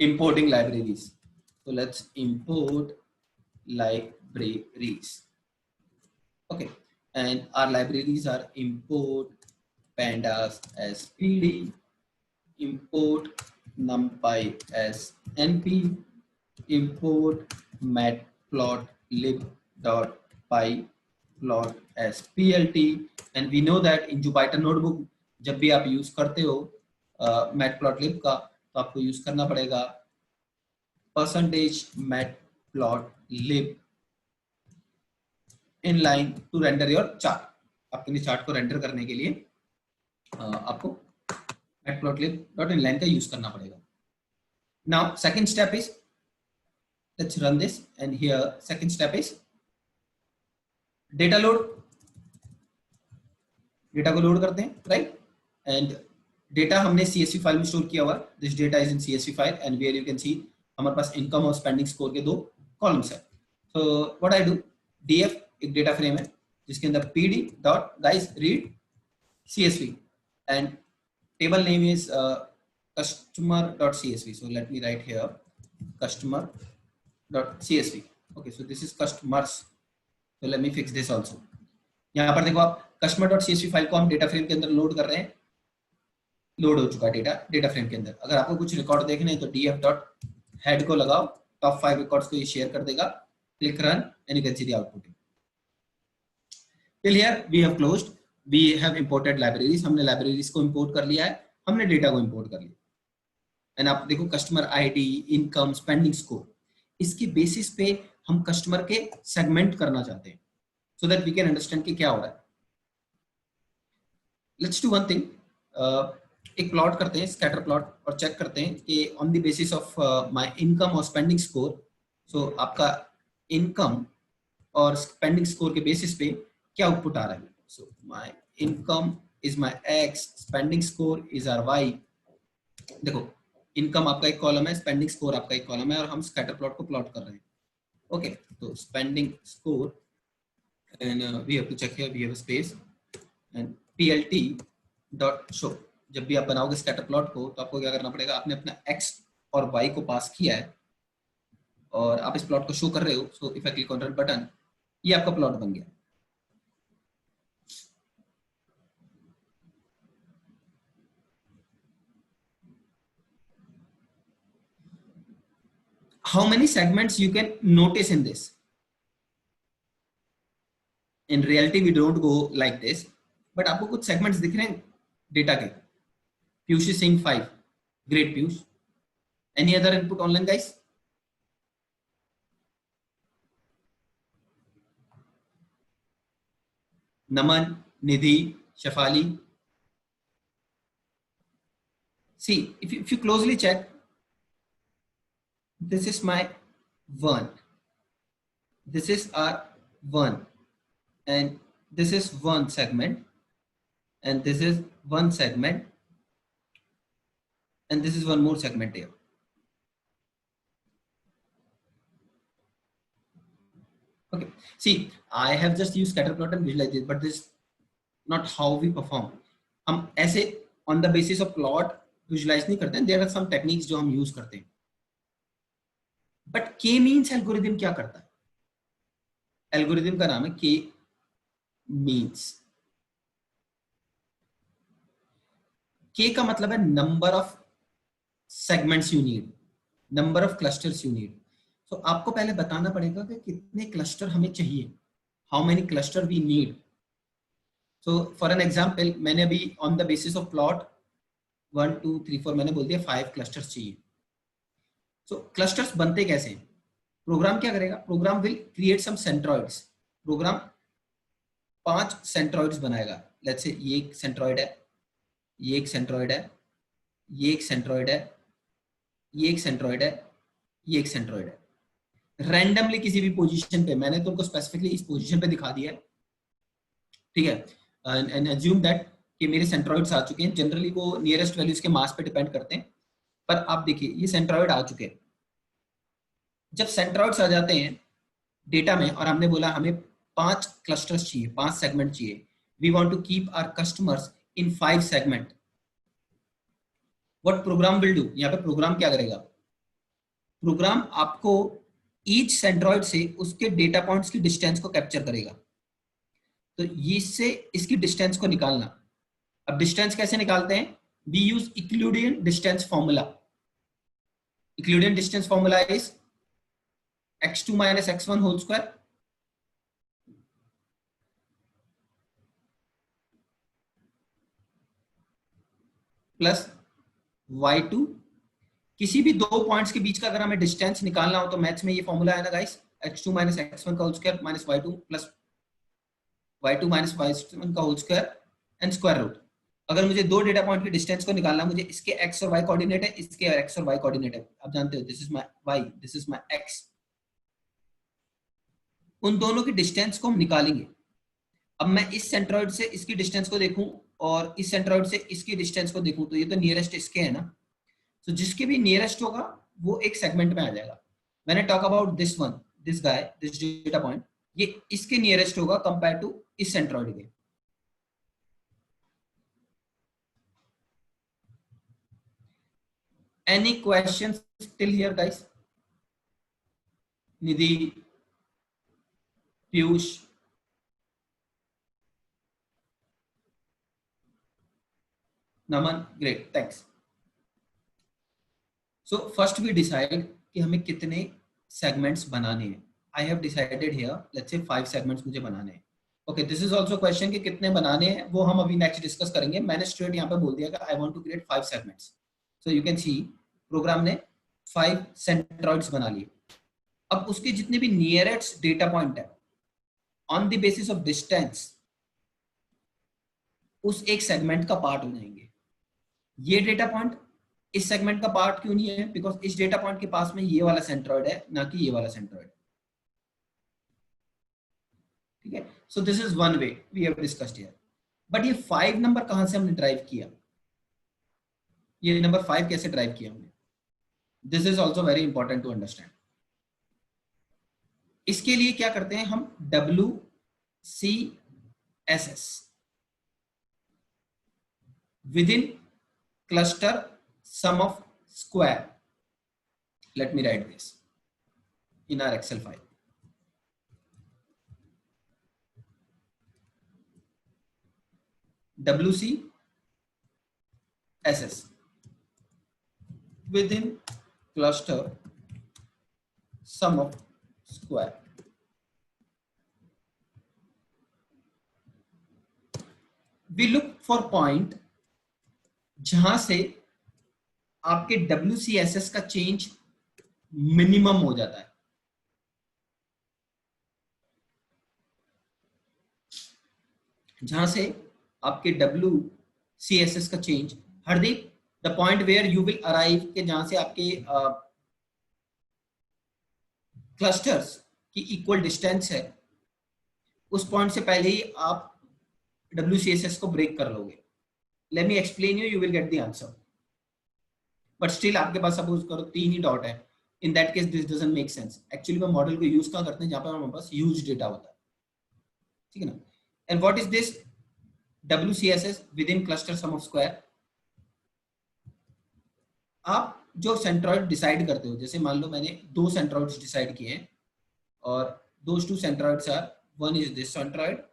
Importing libraries. So let's import libraries. Okay, and our libraries are import pandas as pd, import numpy as np, import matplotlib.py plot as plt. And we know that in Jupyter notebook जब भी आप use करते हो matplotlib का, तो आपको use करना पड़ेगा %matplotlib inline to render your chart. आपके चार्ट को रेंडर करने के लिए आपको matplotlib.inline का यूज करना पड़ेगा. Now second step is, let's run this, and here second step is data load. Data को लोड करते हैं, राइट. एंड डेटा हमने CSV फाइल में स्टोर किया हुआ. This data is in CSV file, and where you can see हमारे पास income और स्पेंडिंग स्कोर के 2 कॉलम्स है. So what I do, df एक डेटा फ्रेम है जिसके अंदर pd dot guys read CSV, and table name is customer.csv. so let me write here customer.csv. okay, so this is customers. so let me fix this also. यहाँ पर देखो आप customer.csv file को हम data frame के अंदर load कर रहे हैं. लोड हो चुका डेटा फ्रेम के अंदर. अगर आपको कुछ रिकॉर्ड देखने हैं तो df.head को लगाओ, टॉप 5 रिकॉर्ड्स को ये शेयर कर देगा. Click run and you can see the output. Till here we have closed, we have imported libraries. हमने लाइब्रेरीज को इंपोर्ट कर लिया है, हमने डेटा को इंपोर्ट कर लिया. एंड आप देखो customer ID, income, spending score, इसके बेसिस पे हम कस्टमर के सेगमेंट करना चाहते हैं, so that we can understand कि क्या हो रहा है. Let's do one thing. एक प्लॉट करते हैं, स्कैटर प्लॉट, और चेक करते हैं कि on the basis of my income और स्पेंडिंग स्कोर, सो आपका इनकम और स्पेंडिंग स्कोर के बेसिस पे क्या आउटपुट आ रहा है. So my income is my X, spending score is our Y. देखो इनकम आपका एक कॉलम है, स्पेंडिंग स्कोर आपका एक कॉलम है, और हम स्कैटर प्लॉट को प्लॉट कर रहे हैं. ओके, तो spending score, and we have to check here, we have a space, and plt dot show. जब भी आप बनाओगे स्कैटर प्लॉट को, तो आपको क्या करना पड़ेगा, आपने अपना x और y को पास किया है और आप इस प्लॉट को शो कर रहे हो. So if I click on run button, ये आपका प्लॉट बन गया. How many segments you can notice in this? In reality we don't go like this, but आपको कुछ सेगमेंट्स दिख रहे हैं डेटा के. Piyush is saying 5. Great, Piyush. Any other input online, guys? Naman, Nidhi, Shafali. See, if you closely check, this is my 1. This is our 1. And this is one segment. And this is one segment. And this is one more segment here. Okay. See, I have just used scatter plot and visualize it, but this is not how we perform. हम ऐसे on the basis of plot visualize नहीं करते हैं. There are some techniques जो हम use करते हैं. But K means algorithm क्या करता है? Algorithm का नाम है K means. K का मतलब है number of segments you need, number of clusters you need. तो आपको पहले बताना पड़ेगा कि कितने क्लस्टर हमें चाहिए, how many cluster we need. So for an example, मैंने अभी on the basis of plot 1 2 3 4 मैंने बोल दिया 5 क्लस्टर्स चाहिए. सो क्लस्टर्स बनते कैसे हैं? प्रोग्राम क्या करेगा? Program will create some centroids. Program 5 centroids बनाएगा. लेट्स से ये एक सेंट्रॉइड है, ये एक सेंट्रॉइड है, ये एक सेंट्रॉइड है, ये एक सेंट्रॉइड है, ये एक सेंट्रॉइड है. रैंडमली किसी भी पोजीशन पे, मैंने तुमको स्पेसिफिकली इस पोजीशन पे दिखा दिया है, ठीक है. एंड अज्यूम दैट कि मेरे सेंट्रॉइड्स आ चुके हैं. जनरली वो नियरेस्ट वैल्यूज के मास पे डिपेंड करते हैं, पर आप देखिए ये सेंट्रॉइड आ चुके हैं. जब सेंट्रॉइड्स आ जाते हैं डेटा में और हमने बोला हमें 5 क्लस्टर्स चाहिए, 5 सेगमेंट चाहिए, we want to keep our customers in 5 segment. What program will do? यहाँ पे प्रोग्राम क्या करेगा? प्रोग्राम आपको ईच सेंट्रॉइड से उसके डेटा पॉइंट्स की डिस्टेंस को कैप्चर करेगा. तो इससे इसकी डिस्टेंस को निकालना. अब डिस्टेंस कैसे निकालते हैं? We use Euclidean distance formula. Euclidean distance formula is x2 minus x1 whole square plus y2. किसी भी दो पॉइंट्स के बीच का अगर हमें डिस्टेंस निकालना हो तो मैथ्स में ये फॉर्मूला है ना गाइस, x2 minus x1 का whole square minus y2 plus y2 minus y1 का whole square and square root. अगर मुझे दो डेटा पॉइंट के डिस्टेंस को निकालना, मुझे इसके x और y कोऑर्डिनेट है, इसके x और y कोऑर्डिनेट है. आप जानते हो this is my y, this is my x. उन दोनों की डिस्टेंस को हम निकालेंगे. अब मैं इस सेंट्रॉइड से इसकी डिस्टेंस को देखूं और इस सेंट्रॉइड से इसकी डिस्टेंस को देखूं, तो ये तो नियरेस्ट इसके है ना. तो जिसके भी नियरेस्ट होगा वो एक सेगमेंट में आ जाएगा. When I talk about this one, this guy, this data point, ये इसके नियरेस्ट होगा कंपेयर टू इस सेंट्रॉइड के. Any questions till here guys? Nidhi, Piyush, Naman, great, thanks. So first we decide कि हमें कितने सेगमेंट्स बनाने हैं. I have decided here, let's say 5 segments मुझे बनाने हैं. Okay, this is also question कि कितने बनाने हैं, वो हम अभी नेक्स्ट डिस्कस करेंगे. मैंने स्ट्रेट यहाँ पे बोल दिया कि I want to create 5 segments. So you can see program ने 5 सेंट्रॉइड्स बना लिए. अब उसके जितने भी नियरेस्ट डेटा पॉइंट है on the basis of distance उस एक सेगमेंट का पार्ट हो जाएंगे. ये डेटा पॉइंट इस सेगमेंट का पार्ट क्यों नहीं है? बिकॉज इस डेटा पॉइंट के पास में ये वाला सेंट्रॉइड है, ना कि ये वाला सेंट्रॉइड. ठीक है. So this is one way we have discussed here. But ये 5 नंबर कहां से हमने ड्राइव किया? ये नंबर 5 कैसे ड्राइव किया हमने? This is also very important to understand. इसके लिए क्या करते हैं हम? WCSS, within cluster sum of square. Let me write this in our Excel file. WCSS, within cluster sum of square. We look for point जहां से आपके WCSS का चेंज मिनिमम हो जाता है। जहां से आपके WCSS का change, Hardeep, the point where you will arrive, के जहां से आपके क्लस्टर्स की इक्वल डिस्टेंस है, उस पॉइंट से पहले ही आप WCSS को ब्रेक कर लोगे। Let me explain you will get the answer. But still आपके पास सपोज करो 3 ही डॉट है, in that case this doesn't make sense. Actually में मॉडल को यूज कहां करते हैं, जहां पर हमारे पास ह्यूज डेटा होता है, ठीक है ना। And what is this WCSS within cluster sum of square? आप जो सेंट्रॉइड डिसाइड करते हो, जैसे मान लो मैंने 2 सेंट्रॉइड्स डिसाइड किए हैं, और those 2 centroids are, one is this centroid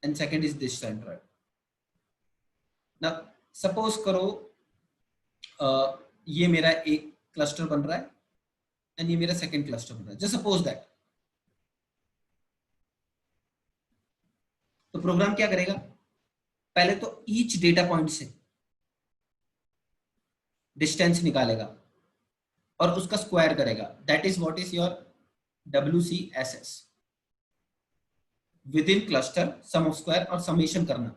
and second is this centroid. ना सपोज करो ये मेरा एक क्लस्टर बन रहा है एंड ये मेरा सेकंड क्लस्टर बन रहा है, जस्ट सपोज दैट। तो प्रोग्राम क्या करेगा, पहले तो ईच डेटा पॉइंट से डिस्टेंस निकालेगा और उसका स्क्वायर करेगा। That is what is your WCSS within cluster sum of square, और समेशन करना,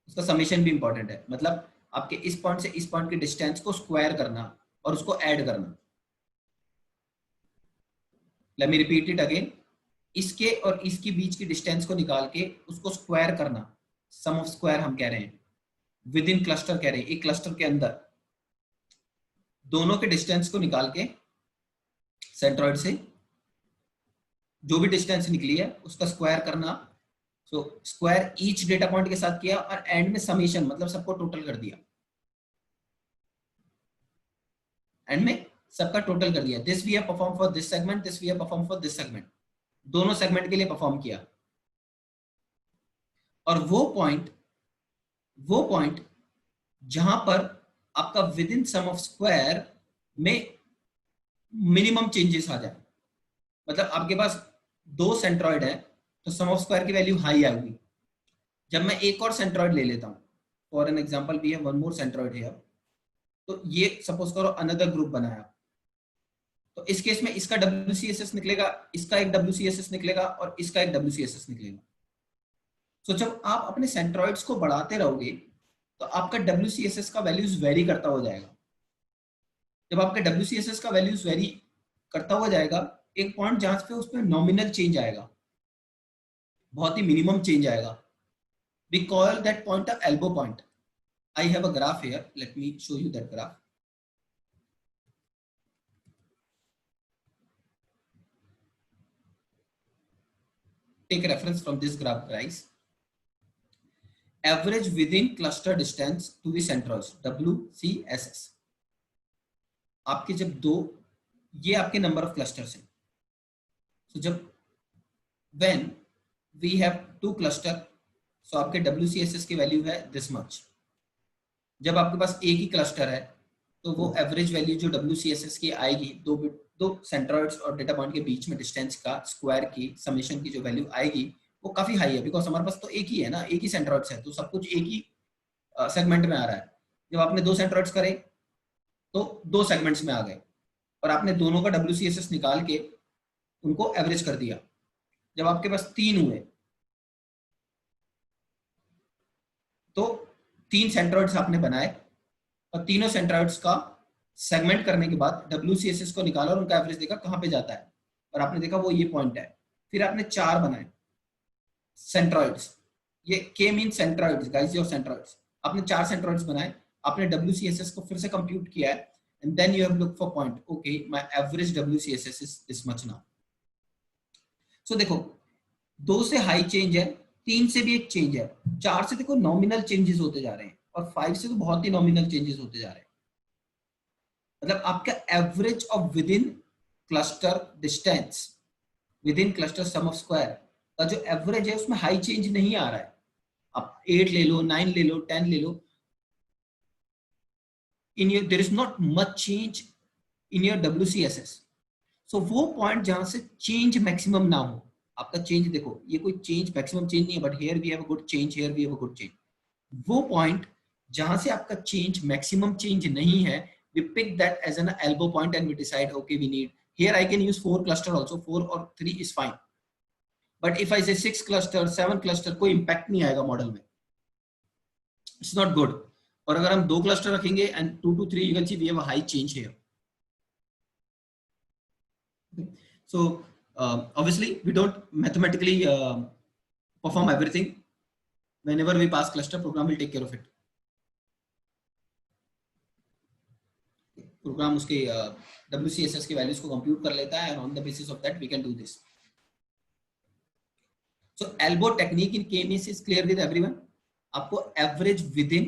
उसका समेशन भी इंपॉर्टेंट है, मतलब आपके इस पॉइंट से इस पॉइंट के डिस्टेंस को स्क्वायर करना और उसको ऐड करना। Let me repeat it again, इसके और इसके बीच की डिस्टेंस को निकाल के उसको स्क्वायर करना, सम ऑफ स्क्वायर हम कह रहे हैं, विद इन क्लस्टर कह रहे हैं, एक क्लस्टर के अंदर दोनों के डिस्टेंस को निकाल के सेंट्रॉइड से जो भी डिस्टेंस निकली है उसका स्क्वायर करना। So square each data point के साथ किया और एंड में समेशन, मतलब सबको टोटल कर दिया, एंड में सबका टोटल कर दिया। This we have perform for this segment, this we have perform for this segment, दोनों सेगमेंट के लिए परफॉर्म किया। और वो पॉइंट जहां पर आपका within sum of square में मिनिमम चेंजेस आ जाए, मतलब आपके पास 2 सेंट्रॉइड है तो सम ऑफ स्क्वायर की वैल्यू हाई आएगी। जब मैं एक और सेंट्रॉइड ले लेता हूं, for an example we have one more centroid here, तो ये सपोज करो अनदर ग्रुप बनाया, तो इस केस में इसका WCSS निकलेगा, इसका एक WCSS निकलेगा और इसका एक WCSS निकलेगा। तो जब आप अपने सेंट्रॉइड्स को बढ़ाते रहोगे तो आपका WCSS का वैल्यूज वेरी करता हो जाएगा। जब आपका WCSS का वैल्यूज वेरी करता हुआ जाएगा, एक पॉइंट जहां पे उस पर नॉमिनल चेंज आएगा, बहुत ही मिनिमम चेंज आएगा, we call that point a elbow point. I have a graph here, let me show you that graph. Take a reference from this graph, guys. Average within cluster distance to the centroids, WCSS. आपके जब दो, ये आपके number of clusters हैं, तो जब when we have 2 cluster, so आपके WCSS की वैल्यू है this much। जब आपके पास एक ही क्लस्टर है तो वो एवरेज वैल्यू जो WCSS की आएगी, दो सेंट्रॉइड्स और डेटा पॉइंट के बीच में डिस्टेंस का स्क्वायर की समेशन की जो वैल्यू आएगी वो काफी हाई है, बिकॉज हमारे पास तो एक ही है ना, एक ही सेंट्रॉइड्स है, तो सब कुछ एक ही सेगमेंट में आ रहा है। जब आपने 2 सेंट्रॉइड्स करे तो 2 सेगमेंट्स में आ गए, और आपने दोनों का WCSS निकाल के उनको एवरेज कर दिया। जब आपके पास 3 हुए तो 3 सेंट्रॉइड्स आपने बनाए और तीनों सेंट्रॉइड्स का सेगमेंट करने के बाद WCSS को निकाला और उनका एवरेज देखा कहां पे जाता है, और आपने देखा वो ये पॉइंट है। फिर आपने 4 बनाए सेंट्रॉइड्स, ये K mean centroids guys, your centroids. आपने 4 सेंट्रॉइड्स बनाए, आपने WCSS को फिर से कंप्यूट किया है, and then you have look for point, okay my average WCSS is this much now. So देखो 2 से हाई चेंज है, 3 से भी एक चेंज है, 4 से देखो नॉमिनल चेंजेस होते जा रहे हैं, और 5 से तो बहुत ही नॉमिनल चेंजेस होते जा रहे हैं। मतलब आपका average of within cluster distance, within cluster sum of square का जो एवरेज है उसमें हाई चेंज नहीं आ रहा है। आप 8 ले लो, 9 ले लो, 10 ले लो, in your there is not much change in your WCSS। So वो पॉइंट जहां से चेंज मैक्सिमम ना हो, आपका चेंज देखो, ये कोई चेंज मैक्सिमम चेंज नहीं है, but here we have a good change, here we have a good change. वो पॉइंट जहां से आपका चेंज मैक्सिमम चेंज नहीं है, we pick that as an elbow point and we decide okay we need, here I can use 4 cluster also, 4 or 3 is fine, but if I say 6 cluster 7 cluster कोई impact नहीं आएगा model में, it's not good। और अगर हम 2 cluster रखेंगे and 2 to 3 you can see we have a high change here। okay. So obviously we don't mathematically perform everything, whenever we pass cluster program will take care of it। प्रोग्राम उसके WCSS की values को compute कर लेता है, and on the basis of that we can do this। So elbow technique in K-means is clear with everyone। आपको average with in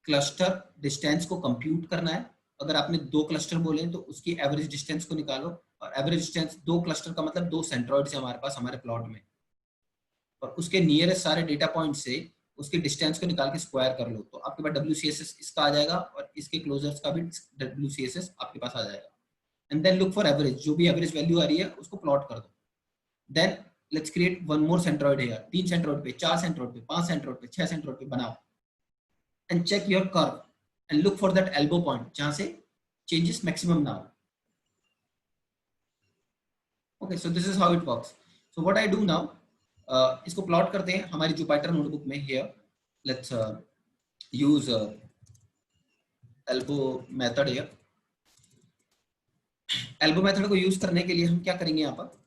cluster distance को compute करना है। अगर आपने 2 क्लस्टर बोले तो उसकी एवरेज डिस्टेंस को निकालो, और एवरेज डिस्टेंस 2 क्लस्टर का मतलब 2 सेंट्रॉइड्स है हमारे पास हमारे प्लॉट में, और उसके नियरेस्ट सारे डेटा पॉइंट से उसके डिस्टेंस को निकाल के स्क्वायर कर लो, तो आपके पास WCSS इसका आ जाएगा और इसके क्लोजर्स का भी WCSS आपके पास आ जाएगा। And then look for average, जो भी एवरेज वैल्यू आ रही है उसको प्लॉट कर दो। Then let's create one more centroid here, 3 centroid पे, 4 सेंट्रॉइड पे, 5 सेंट्रॉइड पे, 6 सेंट्रॉइड पे बनाओ, and check your curve and look for that elbow point जहां से चेंजेस मैक्सिमम ना हो। Okay, so this is how it works. So what I do now, इसको प्लॉट करते हैं हमारी जुपिटर नोटबुक में। Here let's use elbow method. Here elbow method को यूज करने के लिए हम क्या करेंगे, यहाँ पर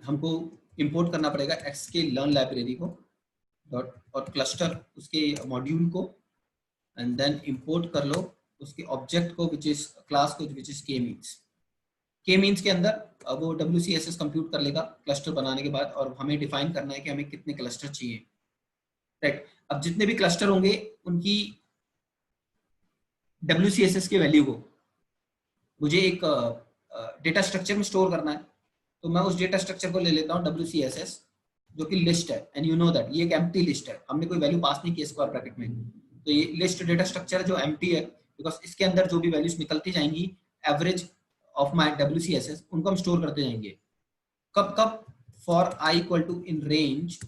हमको इंपोर्ट करना पड़ेगा एक्स के लर्न लाइब्रेरी को डॉट और क्लस्टर उसके मॉड्यूल को, एंड देन इंपोर्ट कर लो उसके ऑब्जेक्ट को विच इज क्लास को विच इज के मीन्स। के मीन्स के अंदर वो WCSS कंप्यूट कर लेगा क्लस्टर बनाने के बाद, और हमें डिफाइन करना है कि हमें कितने क्लस्टर चाहिए। राइट, अब जितने भी क्लस्टर होंगे उनकी WCSS की वैल्यू को मुझे एक डेटा स्ट्रक्चर में स्टोर करना है, तो मैं उस डेटा स्ट्रक्चर को ले लेता हूँ WCSS जो कि लिस्ट है, एंड यू नो दैट ये एक एम्प्टी लिस्ट है, हमने कोई वैल्यू पास नहीं की स्क्वायर ब्रैकेट में, तो ये लिस्ट डेटा स्ट्रक्चर जो एम्प्टी है, बिकॉज इसके अंदर जो भी वैल्यूज निकलती जाएंगी एवरेज ऑफ माय WCSS उनको हम स्टोर करते जाएंगे। कब कब, for I equal to in range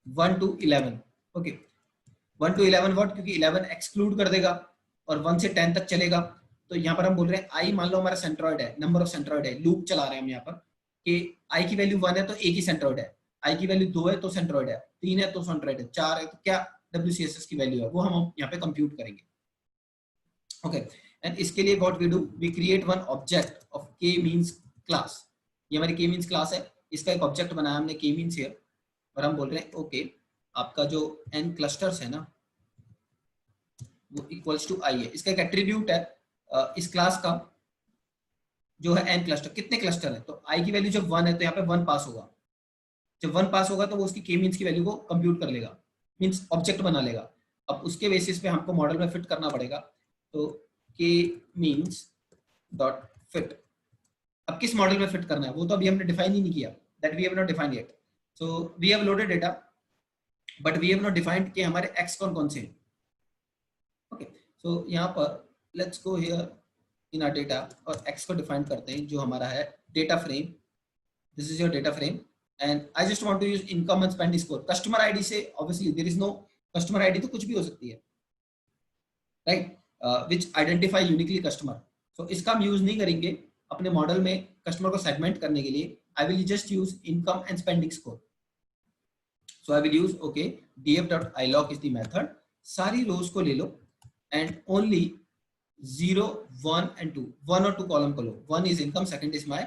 1 to 11। Okay, 1 to 11 what, क्योंकि 11 एक्सक्लूड कर देगा और 1 से 10 तक चलेगा। तो यहाँ पर हम बोल रहे हैं I मान लो हमारा सेंट्रॉइड है, नंबर ऑफ सेंट्रॉइड है, लूप चला रहे हैं हम यहाँ पर कि I की वैल्यू 1 है तो एक ही सेंट्रॉइड है, I की वैल्यू 2 है तो सेंट्रॉइड है, 3 है तो सेंट्रॉइड है, 4 है तो क्या WCSS की वैल्यू है वो हम यहाँ पे कंप्यूट करेंगे। ओके, एंड इसके लिए what we do, we create one object of K means class. ये हमारी के मींस क्लास है, इसका एक ऑब्जेक्ट बनाया हमने के मींस हियर, और हम बोल रहे हैं ओके आपका जो n क्लस्टर्स है ना वो इक्वल्स टू I है। इसका एक एट्रीब्यूट है इस क्लास का जो है n क्लस्टर, कितने क्लस्टर है, तो I की वैल्यू जब 1 है तो यहाँ पे 1 पास होगा, जब 1 पास होगा तो वो उसकी के मींस की वैल्यू को कंप्यूट कर लेगा, मींस ऑब्जेक्ट बना लेगा। अब उसके बेसिस पे हमको मॉडल में फिट करना पड़ेगा, तो के मींस डॉट फिट, अब किस मॉडल में फिट करना है वो तो अभी हमने डिफाइन ही नहीं किया, that we have not defined yet. So we have loaded data but we have not defined कि हमारे एक्स कौन कौन से हैं। ओके, सो यहाँ पर let's go here in our data और एक्स को डिफाइन करते हैं जो हमारा है data frame. This is your data frame and I just want to use income and spend score. Customer ID से obviously there is no customer ID, तो कुछ भी हो सकती है, right, which identify uniquely customer. So इसका हम use नहीं करेंगे अपने मॉडल में कस्टमर को सेगमेंट करने के लिए। I will just use income and spending score. So I will use okay df.ilog is the method, सारी रोज को ले लो एंड ओनली 0 1 and 2, 1 और 2 कॉलम को लो। 1 is income, second is my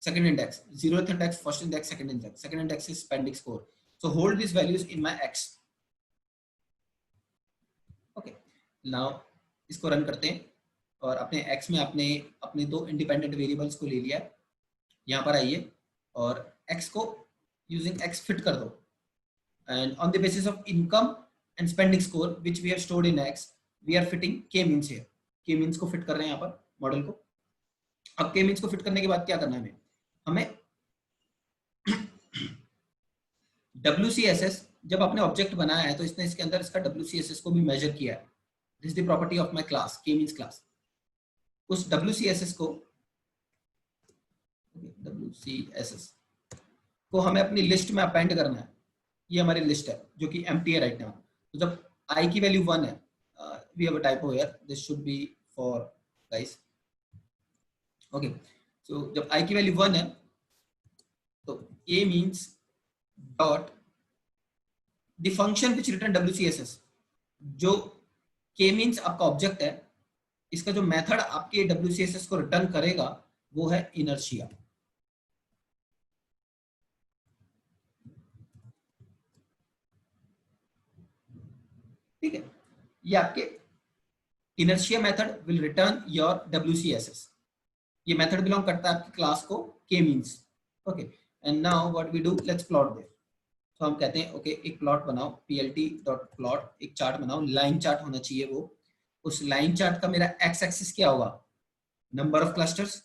second index, 0th index, first index, second index is spending score. So hold these values in my x. Okay, now इसको run करते हैं और अपने x में अपने 2 independent variables को ले लिया, यहाँ पर आइए और x को यूजिंग x फिट कर दो, and on the basis of income and spending score which we have stored in x we are fitting K means here. K means को फिट कर रहे हैं यहाँ पर मॉडल को। अब के मीन्स को फिट करने के बाद क्या करना है हमें WCSS जब आपने ऑब्जेक्ट बनाया है तो इसने इसके अंदर इसका WCSS को भी मेजर किया है। This is the property of my class के मीन्स क्लास। उस WCSS को WCSS को हमें अपनी लिस्ट में अपेंड करना है। ये हमारी लिस्ट है जो कि एम्प्टी है राइट नाउ। तो जब I की वैल्यू 1 है, we have a typo here, this should be for guys. Okay, so जब I की वैल्यू 1 है तो A means dot the function which return WCSS, जो K मींस आपका ऑब्जेक्ट है, इसका जो मेथड आपके WCSS को रिटर्न करेगा वो है इनर्शिया। ठीक है, ये आपके inertia method will return your WCSS। ये मेथड बिलोंग करता है आपकी क्लास को K means. Okay, and now what we do, let's plot this. तो हम कहते हैं ओके, एक प्लॉट बनाओ, plt.plot, एक चार्ट बनाओ, लाइन चार्ट होना चाहिए वो। उस लाइन चार्ट का मेरा एक्स एक्सिस क्या होगा, नंबर ऑफ क्लस्टर्स।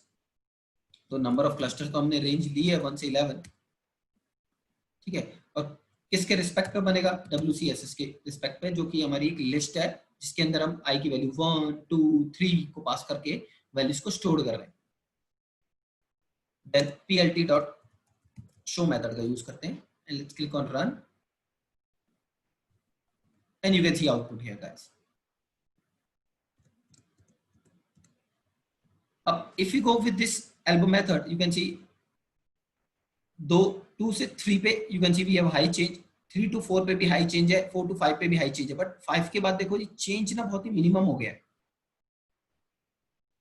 तो नंबर ऑफ क्लस्टर्स तो हमने रेंज ली है 1 से 11। ठीक है, और किसके रिस्पेक्ट पे बनेगा, WCSS के रिस्पेक्ट पे, जो कि हमारी एक लिस्ट है जिसके अंदर हम I की वैल्यू 1 2 3 को पास करके वैल्यूज को स्टोर कर रहे हैं। देन plt.show मेथड का यूज करते हैं and let's click on run and you can see output here guys. अब if you go with this elbow method, you can see 2 से 3 पे you can see we have high change, 3 to 4 पे भी high change है, 4 to 5 पे भी high change है, but 5 के बाद देखो जी चेंज ना बहुत ही मिनिमम हो गया है।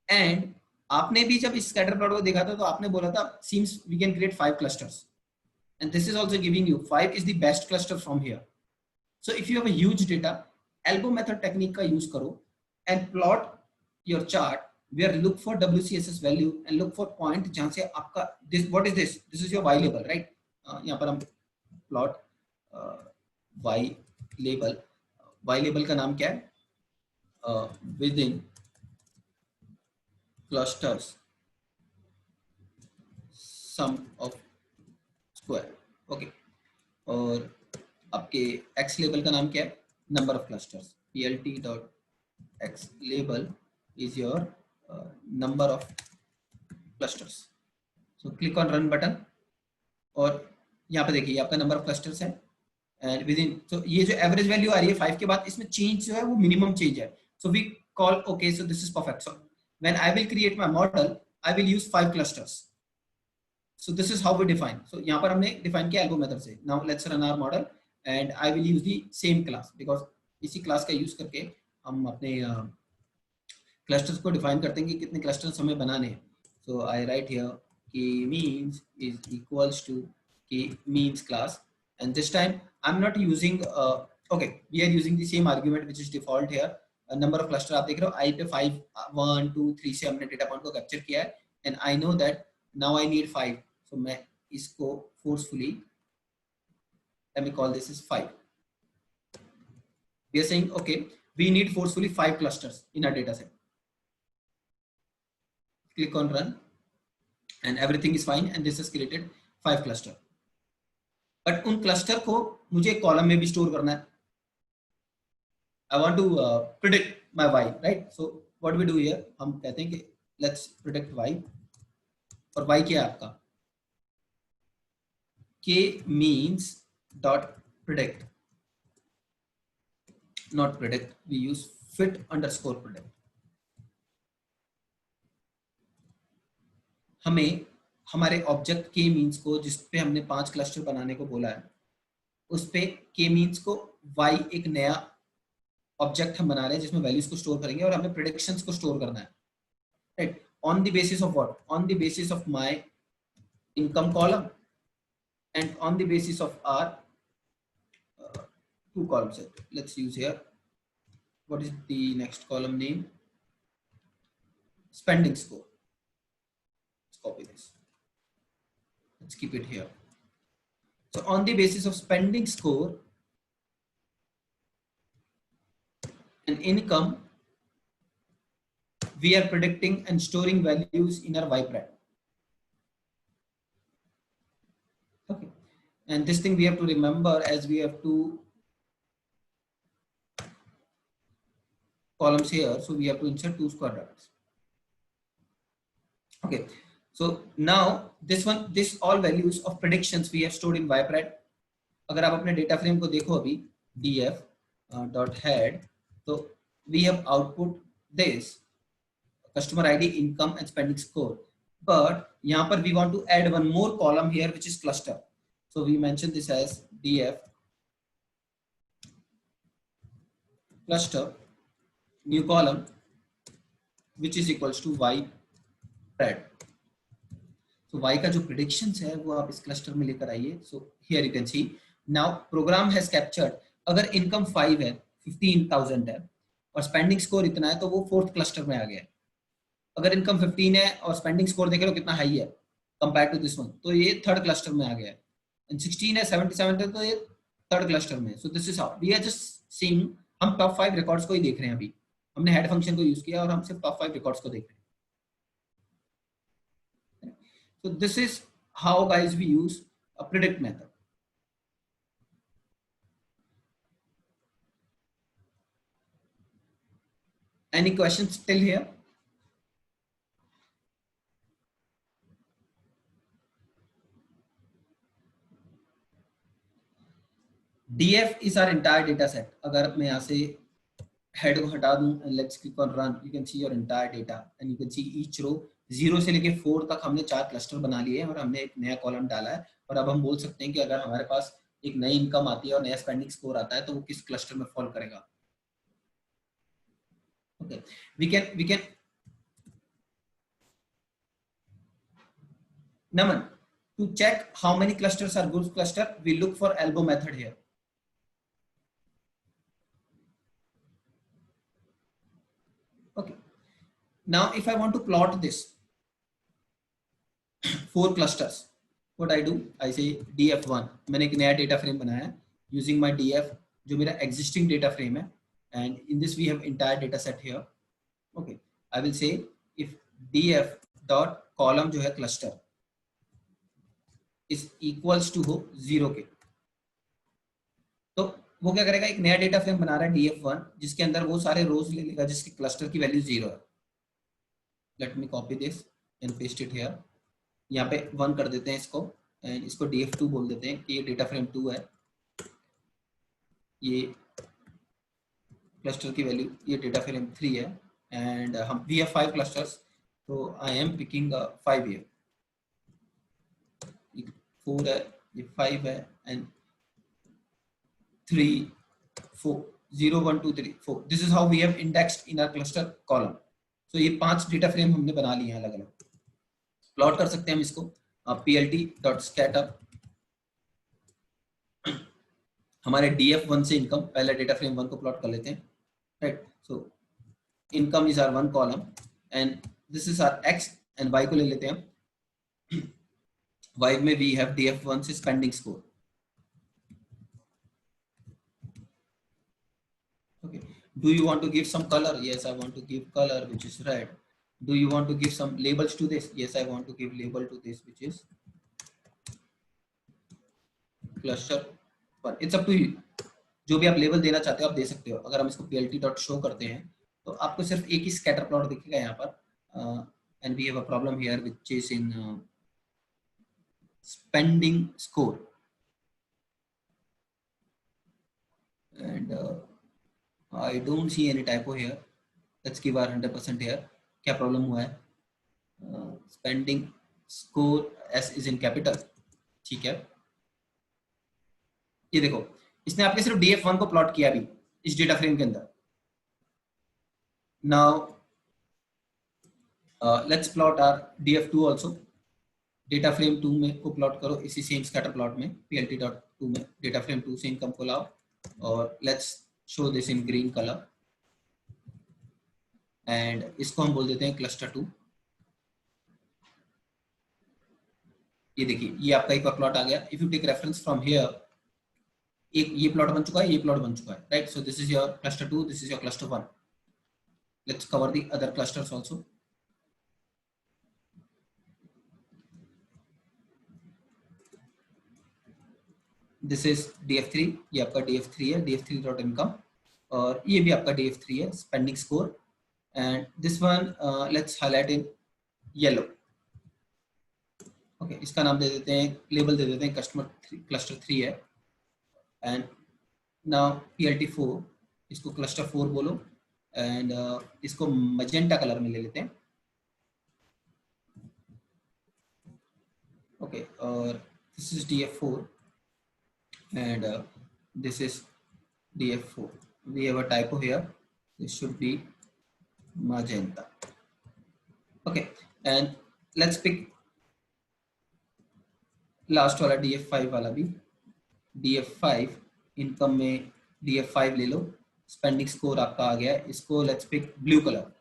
एंड आपने भी जब इस स्कैटर प्लॉट को देखा था तो आपने बोला था seems we can create 5 clusters and this is also giving you 5 is the best cluster from here. So if you have a huge data, elbow method technique का यूज करो and plot your chart where look for WCSS value and look for point जहां से आपका this what is this is your y label right। यहाँ पर हम plot y label का नाम क्या है, within clusters sum of square। Okay, और आपके x label का नाम क्या है, number of clusters, plt.x label is your number of clusters। so click on run button और यहाँ पे देखिए आपका नंबर ऑफ क्लस्टर्स है एंड विद इन, तो ये जो एवरेज वैल्यू आ रही है 5 के बाद, इसमें चेंज जो है वो मिनिमम चेंज है। So we call okay, so this is perfect. So when I will create my model I will use 5 clusters. So this is how we define. So यहाँ पर हमने डिफाइन किया एल्बो मेथड से। Now let's run our model and I will use the same class, because इसी class का use करके हम अपने क्लस्टर्स को डिफाइन करते हैं कि कितने क्लस्टर्स हमें बनाने हैं। सो आई राइट हियर कि means is equals to key means class, and this time I'm not using okay, we are using the same argument which is default here। number of cluster आप देख रहे हो I पे 5 1 2 3 से हमने डेटा पॉइंट को capture किया है and I know that now I need 5, so मैं इसको forcefully let me call this is 5। we are saying okay, we need forcefully 5 clusters in our data set। click on run and everything is fine and this has created 5 cluster। but उन cluster को मुझे column में भी store करना है। I want to predict my y, right? So what we do here, हम कहते हैं कि let's predict y, और y क्या है आपका, k means dot predict, not predict, we use fit underscore predict। हमें हमारे ऑब्जेक्ट के मीन्स को, जिस पे हमने 5 क्लस्टर बनाने को बोला है, उस पे के मीन्स को y एक नया ऑब्जेक्ट हम बना रहे हैं जिसमें वैल्यूज को स्टोर करेंगे और हमें प्रेडिक्शंस को स्टोर करना है, right? On the basis of what, on the basis of my income column and on the basis of our 2 columns set। let's use here, what is the next column name, spending score। let's copy this, let's keep it here। so on the basis of spending score and income, we are predicting and storing values in our YPRED। okay, and this thing we have to remember, as we have 2 columns here, so we have to insert 2 square brackets। okay, So now this all values of predictions we have stored in YPRED. अगर आप अपने data frame को देखो अभी df dot head, तो we have output this customer ID, income and spending score. But यहाँ पर we want to add one more column here which is cluster. So we mention this as df cluster new column which is equals to YPRED. So y का जो predictions है वो आप इस cluster में लेकर आइए. So here you can see now program has captured, अगर income 5 है 15,000 है और spending score इतना है तो वो fourth cluster में आ गया है. अगर इनकम 15 है और स्पेंडिंग स्कोर देख लो कितना हाई है कंपेयर टू दिस वन, तो ये थर्ड क्लस्टर में आ गया है. एंड 16 है 77 है तो ये थर्ड क्लस्टर में. So this is how we are just seeing. हम टॉप 5 रिकॉर्ड्स को ही देख रहे हैं. अभी हमने हेड फंक्शन को यूज किया और हम सिर्फ टॉप 5 रिकॉर्ड्स को देख रहे हैं. So this is how guys we use a predict method. Any questions till here? DF is our entire data set. अगर मैं यहाँ से head को हटा दूँ and let's click on run, you can see your entire data and you can see each row 0 से लेके 4 तक हमने 4 क्लस्टर बना लिए हैं और हमने एक नया कॉलम डाला है. और अब हम बोल सकते हैं कि अगर हमारे पास एक नई इनकम आती है और नया स्पेंडिंग स्कोर आता है तो वो किस क्लस्टर में फॉल करेगा. Okay, we can Naman, to check how many clusters are good cluster, we look for elbow method here. Okay, now if I want to plot this 4 clusters, what I do, I say df1. मैंने एक नया data frame बनाया using my df जो मेरा existing data frame है, and in this we have entire data set here. Okay, I will say if df dot column जो है cluster is equals to हो 0 के, तो वो क्या करेगा, एक नया डेटा फ्रेम बना रहा है df1 जिसके अंदर वो सारे रोज ले लेगा जिसके क्लस्टर की वैल्यू 0 है. Let me copy this and paste it here. यहाँ पे 1 कर देते हैं इसको एंड इसको df2 बोल देते हैं कि ये डेटा फ्रेम 2 है. ये क्लस्टर की वैल्यू, ये डेटा फ्रेम 3 है एंड हम वी हैव 5 क्लस्टर्स, तो आई एम पिकिंग 5 हियर. 4 है, ये 5 है एंड 3 4 0 1 2 3 4. This is how we have indexed in our cluster column. So ये 5 डेटा फ्रेम हमने बना लिए हैं अलग अलग. प्लॉट कर सकते हैं हम इसको plt.scatter. हमारे df1 से इनकम, पहले डेटा फ्रेम 1 को प्लॉट कर लेते हैं. Right, so income is our 1 column and this is our x and y को ले लेते हैं. y में वी हैव df1 से spending score. Okay, do you want to give some color? Yes, I want to give color which is red. Do you want to give some labels to this? Yes, I want to give label to this which is cluster 1. It's up to you. जो भी आप label देना चाहते हो आप दे सकते हो. अगर हम इसको plt.show करते हैं तो आपको सिर्फ एक ही स्कैटर प्लॉट दिखेगा यहाँ पर. And we have a problem here which is in spending score and I don't see any typo here. Let's give our 100% here. क्या प्रॉब्लम हुआ है? Spending score S is in capital. ठीक है, ये देखो इसने आपके सिर्फ df1 को प्लॉट किया अभी इस डेटा फ्रेम के अंदर. Now let's plot our df2 also. Data frame 2 में को प्लॉट करो इसी सेम स्कैटर प्लॉट में. plt.2 में डेटा फ्रेम 2 से इनकम को लाओ और let's show this in green color and इसको हम बोल देते हैं cluster 2. ये देखिए ये आपका एक बार प्लॉट आ गया. if you take reference from here, एक ये प्लॉट बन चुका है, ये प्लॉट बन चुका है. Right, so this is your cluster 2, this is your cluster 1. let's cover the other clusters also. This is df3, ये आपका df3 है, df3 डॉट इनकम, और ये भी आपका df3 है spending score. And this one let's highlight in yellow. Okay, इसका नाम दे देते हैं, लेबल दे देते हैं क्लस्टर 3 है। एंड नाउ PLT4, इसको क्लस्टर 4 बोलो एंड इसको मजेंटा कलर में ले लेते हैं। ओके, और this is DF4 and this is DF4. We have a typo here. This should be magenta. Okay, and let's pick last वाला DF5 वाला भी। DF5 इनकम में DF5 ले लो, स्पेंडिंग स्कोर आपका आ गया है, इसको let's pick blue colour.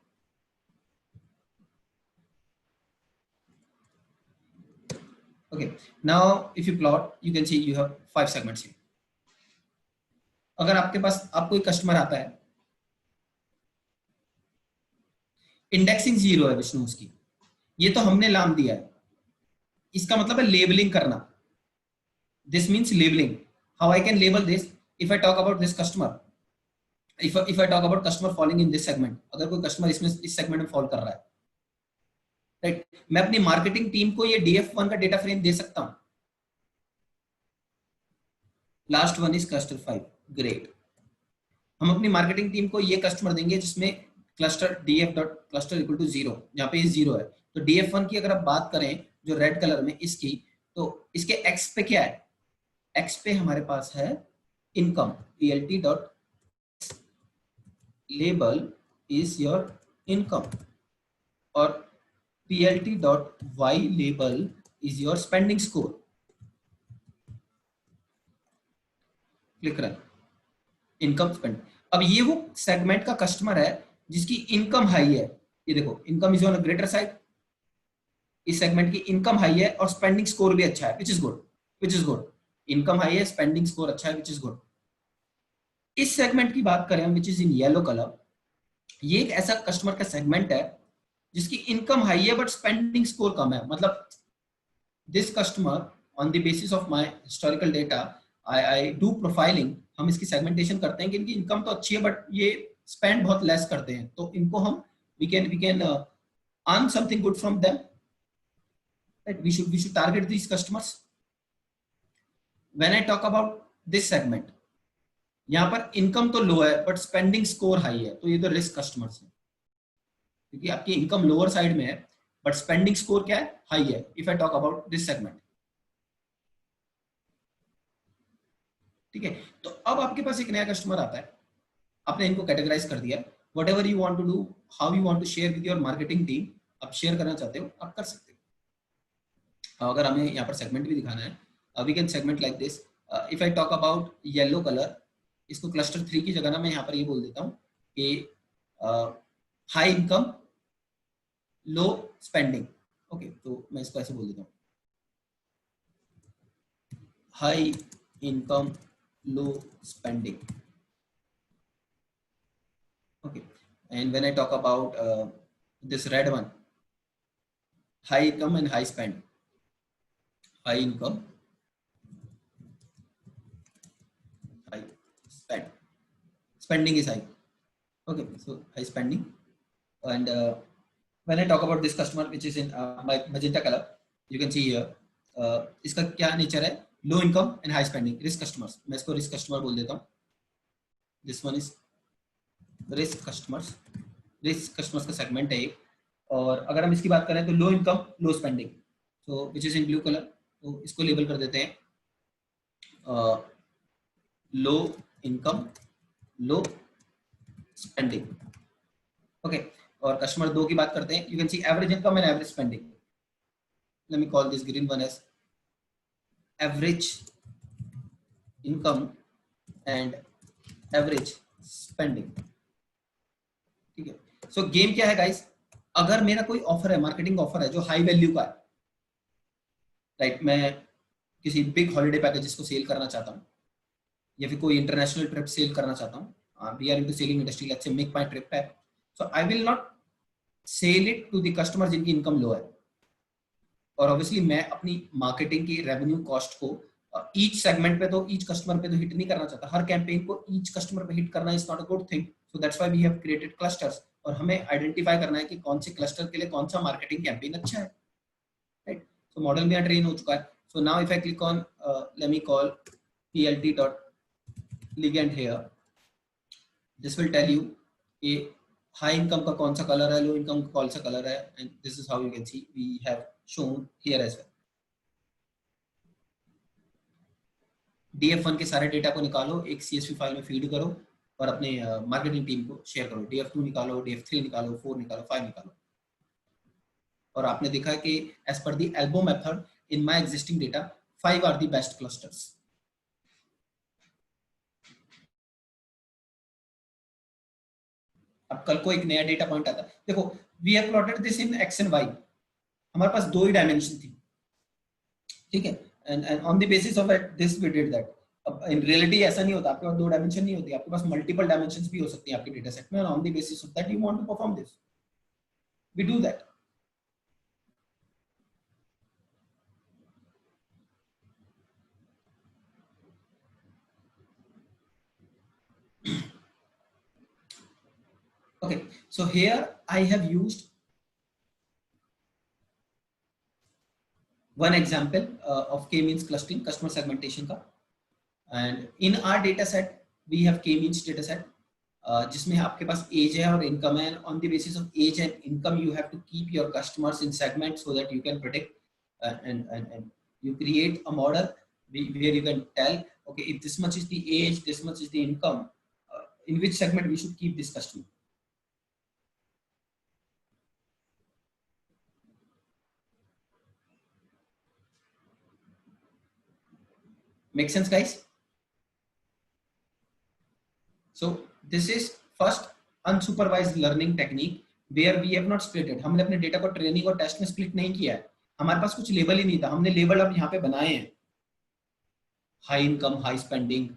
Okay, now if you plot, you can see you have 5 segments here. अगर आपके पास कोई कस्टमर आता है, इंडेक्सिंग 0 है विष्णु उसकी, ये तो हमने नाम दिया है, इसका मतलब है लेबलिंग करना। This means labelling. How I can label this? If I talk about this customer, if I talk about customer falling in this segment, अगर कोई कस्टमर इसमें इस सेगमेंट में फॉल कर रहा है, राइट, मैं अपनी मार्केटिंग टीम को ये DF1 का डेटा फ्रेम दे सकता हूं। Last one is cluster 5, great. हम अपनी मार्केटिंग टीम को ये कस्टमर देंगे जिसमें क्लस्टर DF.cluster इक्वल टू 0, जहां पे 0 है। तो DF1 की अगर आप बात करें जो रेड कलर में इसकी, तो इसके X पे क्या है? X पे हमारे पास है income, PLT.label is your income और PLT.y label is your spending score। Click run, income spend. अब ये वो सेगमेंट का कस्टमर है जिसकी इनकम हाई है, ये देखो income is on a greater side, इस सेगमेंट की इनकम हाई है और स्पेंडिंग स्कोर भी अच्छा है, which is good. Income high है, स्पेंडिंग स्कोर अच्छा है, विच इज गुड। इस सेगमेंट की बात करें विच इज इन येलो कलर, ये एक ऐसा कस्टमर का सेगमेंट है जिसकी इनकम हाई है बट स्पेंडिंग स्कोर कम है। मतलब this customer on the basis of my historical data I do profiling, हम इसकी सेगमेंटेशन करते हैं कि इनकी इनकम तो अच्छी है बट ये स्पेंड बहुत लेस करते हैं, तो इनको हम we can earn something good from them, right. We should target these customers. When I talk about this segment, यहाँ पर इनकम तो लो है बट स्पेंडिंग स्कोर हाई है, तो ये तो रिस्क कस्टमर्स है, क्योंकि आपकी इनकम लोअर साइड में है बट स्पेंडिंग स्कोर क्या है? हाई है। If I talk about this segment, ठीक है। तो अब आपके पास एक नया कस्टमर आता है, आपने इनको कैटेगराइज कर दिया, whatever you want to do, how you want to share with your marketing team, आप शेयर करना चाहते हो आप कर सकते हो। अगर हमें यहाँ पर सेगमेंट भी दिखाना है, we can segment like this. If I talk about yellow colour, इसको क्लस्टर 3 की जगह ना मैं यहाँ पर ये बोल देता हूँ कि high income low spending. Okay, तो मैं इसको ऐसे बोल देता हूँ, high income low spending. Okay, and when I talk about this red one, high income and high spend. High income, high spend. Spending is high. Okay, so high spending. And when I talk about this customer, which is in my magenta color, you can see here. इसका क्या nature है? Low income and high spending, risk customers. मैं इसको risk customer बोल देता हूँ। This one is risk customers का segment है एक। और अगर हम इसकी बात करें तो लो इनकम लो स्पेंडिंग, तो which is in blue colour, तो इसको लेबल कर देते हैं low income low spending. Okay, और कस्टमर 2 की बात करते हैं, you can see average income and average spending. Let me call this green one as average income and average spending, ठीक है। सो गेम क्या है गाइस? अगर मेरा कोई ऑफर है, मार्केटिंग ऑफर है जो हाई वैल्यू का है, राइट, मैं किसी बिग हॉलिडे पैकेजेस को सेल करना चाहता हूँ या फिर कोई इंटरनेशनल ट्रिप सेल करना चाहता हूँ, we are into selling industry, let's say Make My Trip है, so I will not sell it to the customer जिनकी इनकम लो है। और ऑब्वियसली मैं अपनी मार्केटिंग की रेवेन्यू कॉस्ट को ईच सेगमेंट पे तो ईच कस्टमर पे तो हिट नहीं करना चाहता, हर कैंपेन को ईच कस्टमर पे हिट करना is not a good thing. So that's why we have created clusters, और हमें आइडेंटिफाई करना है कि कौन से क्लस्टर के लिए कौन सा मार्केटिंग कैंपेन अच्छा है, राइट। So मॉडल भी यहाँ ट्रेन हो चुका है. So now if I click on let me call plt.ligand here, this will tell you a high income का कौन सा कलर है, लो इनकम का कौन सा कलर है, and this is how you can see we have shown here as well. DF1 के सारे डेटा को निकालो, एक CSV फाइल में फीड करो और अपने मार्केटिंग टीम को शेयर करो. DF2 निकालो, DF3 निकालो, 4 निकालो, 5 निकालो. और आपने देखा कि as per the elbow method in my existing data 5 are the best clusters. अब कल को एक नया डेटा पॉइंट आता है. देखो we have plotted this in x and y. हमारे पास दो ही डायमेंशन थी, ठीक है, and on the basis of this we did that. अब इन रियलिटी ऐसा नहीं होता, आपके पास दो डायमेंशन नहीं होती, आपके पास मल्टीपल डायमेंशंस भी हो सकती हैं आपके डेटा सेट में, और on the basis of that you want to perform this, we do that. Okay, so here I have used one example of k-means clustering, customer segmentation का, and in our data set we have k-means data set जिसमें आपके पास age है और income है, and on the basis of age and income you have to keep your customers in segments so that you can predict and you create a model where you can tell, okay, if this much is the age, this much is the income, in which segment we should keep this customer. Make sense, guys? So this is first unsupervised learning technique where we have not split it. हमने अपने data को training और test में split नहीं किया है. हमारे पास कुछ लेबल ही नहीं था, हमने लेबल अब यहाँ पे बनाए हैं. High income, high spending,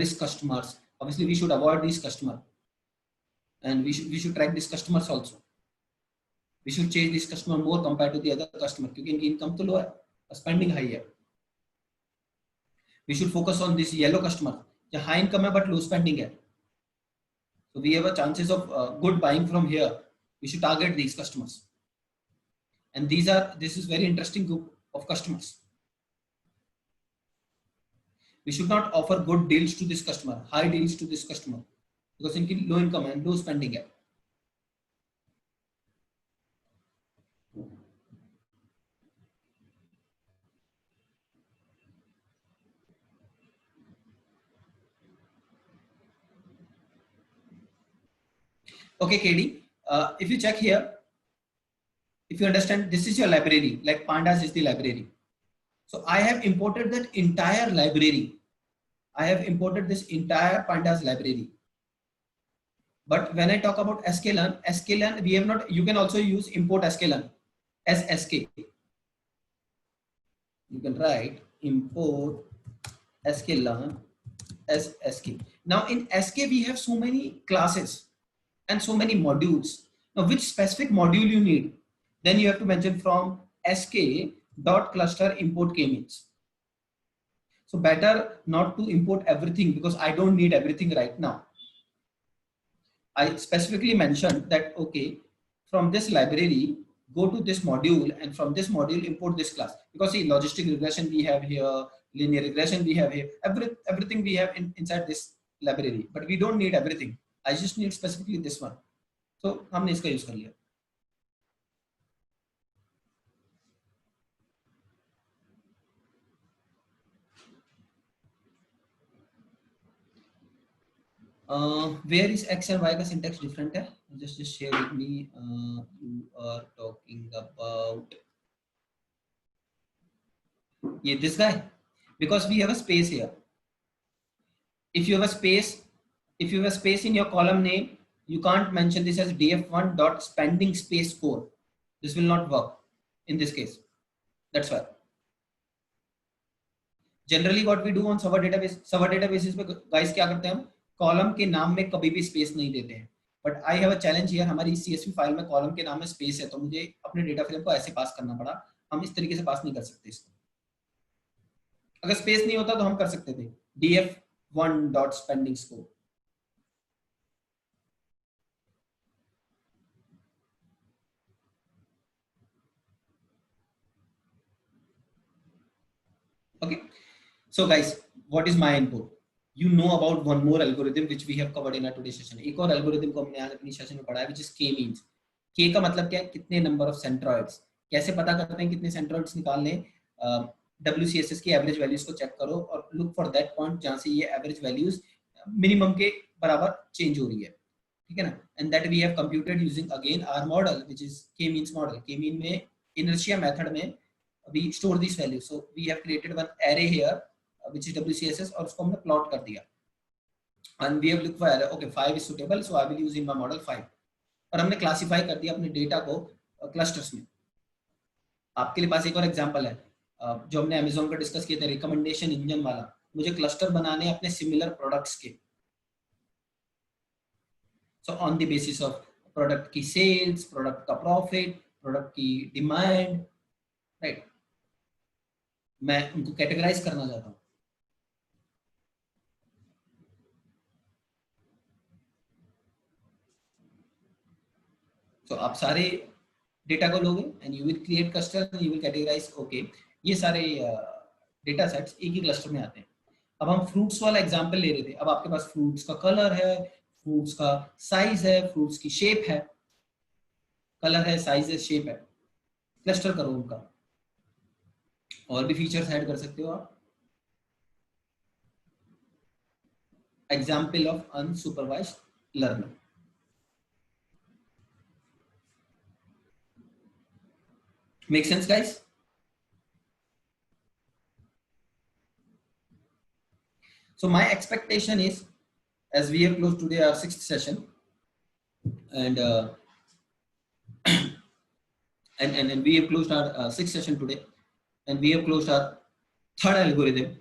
risk customers. Obviously we should avoid these customer and we should track these customers also. We should change this customer more compared to the other customer क्योंकि इनकी income तो लो है, spending high है. We should focus on this yellow customer जो high income है but low spending है. So we have a chances of good buying from here. We should target these customers, and this is very interesting group of customers. We should not offer good deals to this customer, high deals to this customer, because इनकी low income and low spending है. Okay, KD, if you check here, if you understand, this is your library, like Pandas is the library. So I have imported that entire library. I have imported this entire Pandas library. But when I talk about sklearn, we have not, you can also use import sklearn as sk. You can write import sklearn as sk. Now in sk we have so many classes and so many modules. Now which specific module you need, then you have to mention from sk.cluster import k-means. So better not to import everything because I don't need everything right now. I specifically mentioned that, okay, from this library, go to this module and from this module import this class. Because see, logistic regression we have here, linear regression we have here, everything we have inside this library, but we don't need everything. I just need specifically this one. So हमने इसका use कर लिया. Where is x and y का syntax different है? Just share with me. You are talking about this guy, because we have a space here. If you have a space in your column name, you can't mention this as df1 dot spending space core. This will not work in this case. That's why. Generally what we do on server databases पे guys क्या करते हैं, हम column के नाम में कभी भी स्पेस नहीं देते हैं. But I have a challenge here, हमारी CSV फाइल में कॉलम के नाम में स्पेस है, तो मुझे अपने डेटा फ्रेम को ऐसे पास करना पड़ा. हम इस तरीके से पास नहीं कर सकते इसको. अगर स्पेस नहीं होता तो हम कर सकते थे df1 dot spending score. Okay, so guys, what is my input? You know about one more algorithm which we have covered in our today's session. एक और algorithm को हमने आज अपनी सेशन में पढ़ा है, which is k means. k का मतलब क्या है? कितने नंबर ऑफ सेंट्रॉइड्स, कैसे पता करते हैं कितने सेंट्रॉइड्स निकालने? WCSS की एवरेज वैल्यूज को चेक करो और लुक फॉर दैट पॉइंट जहां से ये एवरेज वैल्यूज मिनिमम के बराबर चेंज हो रही है, ठीक है ना? And that we have computed using again our model which is k means model. k mean में इनर्शिया मेथड में we store these values, so we have created one array here which is WCSS और उसको हमने plot कर दिया and we have looked for array. Okay, 5 is suitable, so I will use in my model 5 और हमने classify कर दिया अपने डेटा को क्लस्टर्स में. आपके लिए पास एक और एग्जांपल है जो हमने Amazon का डिस्कस किया था, रिकमेंडेशन इंजन वाला. मुझे क्लस्टर बनाने अपने सिमिलर प्रोडक्ट्स के, so on the basis of product की सेल्स, प्रोडक्ट का प्रॉफिट, प्रोडक्ट की डिमांड, राइट, मैं उनको कैटेगराइज करना चाहता हूं. तो आप सारे डेटा को लोगे and you will create cluster and you will categorise. Okay, ये सारे डेटा सेट्स एक ही क्लस्टर में आते हैं. अब हम फ्रूट्स वाला एग्जांपल ले रहे थे. अब आपके पास फ्रूट्स का कलर है, फ्रूट्स का साइज है, फ्रूट्स की शेप है, कलर है, साइज है, शेप है. क्लस्टर करो उनका. और भी फीचर्स ऐड कर सकते हो आप. Example of unsupervised learner. Make sense, guys? So my expectation is, as we have closed today our 6th session, and and we have closed our 6th session today, and we have closed our 3rd algorithm,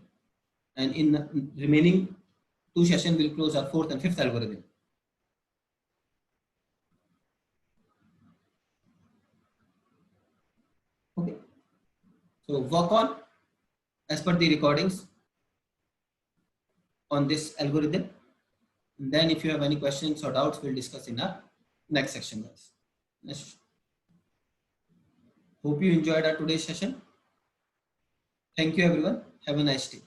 and in remaining 2 sessions we'll close our 4th and 5th algorithm. Okay, so work on as per the recordings on this algorithm, and then if you have any questions or doubts, we'll discuss in our next section, guys. Hope you enjoyed our today's session. Thank you everyone. Have a nice day.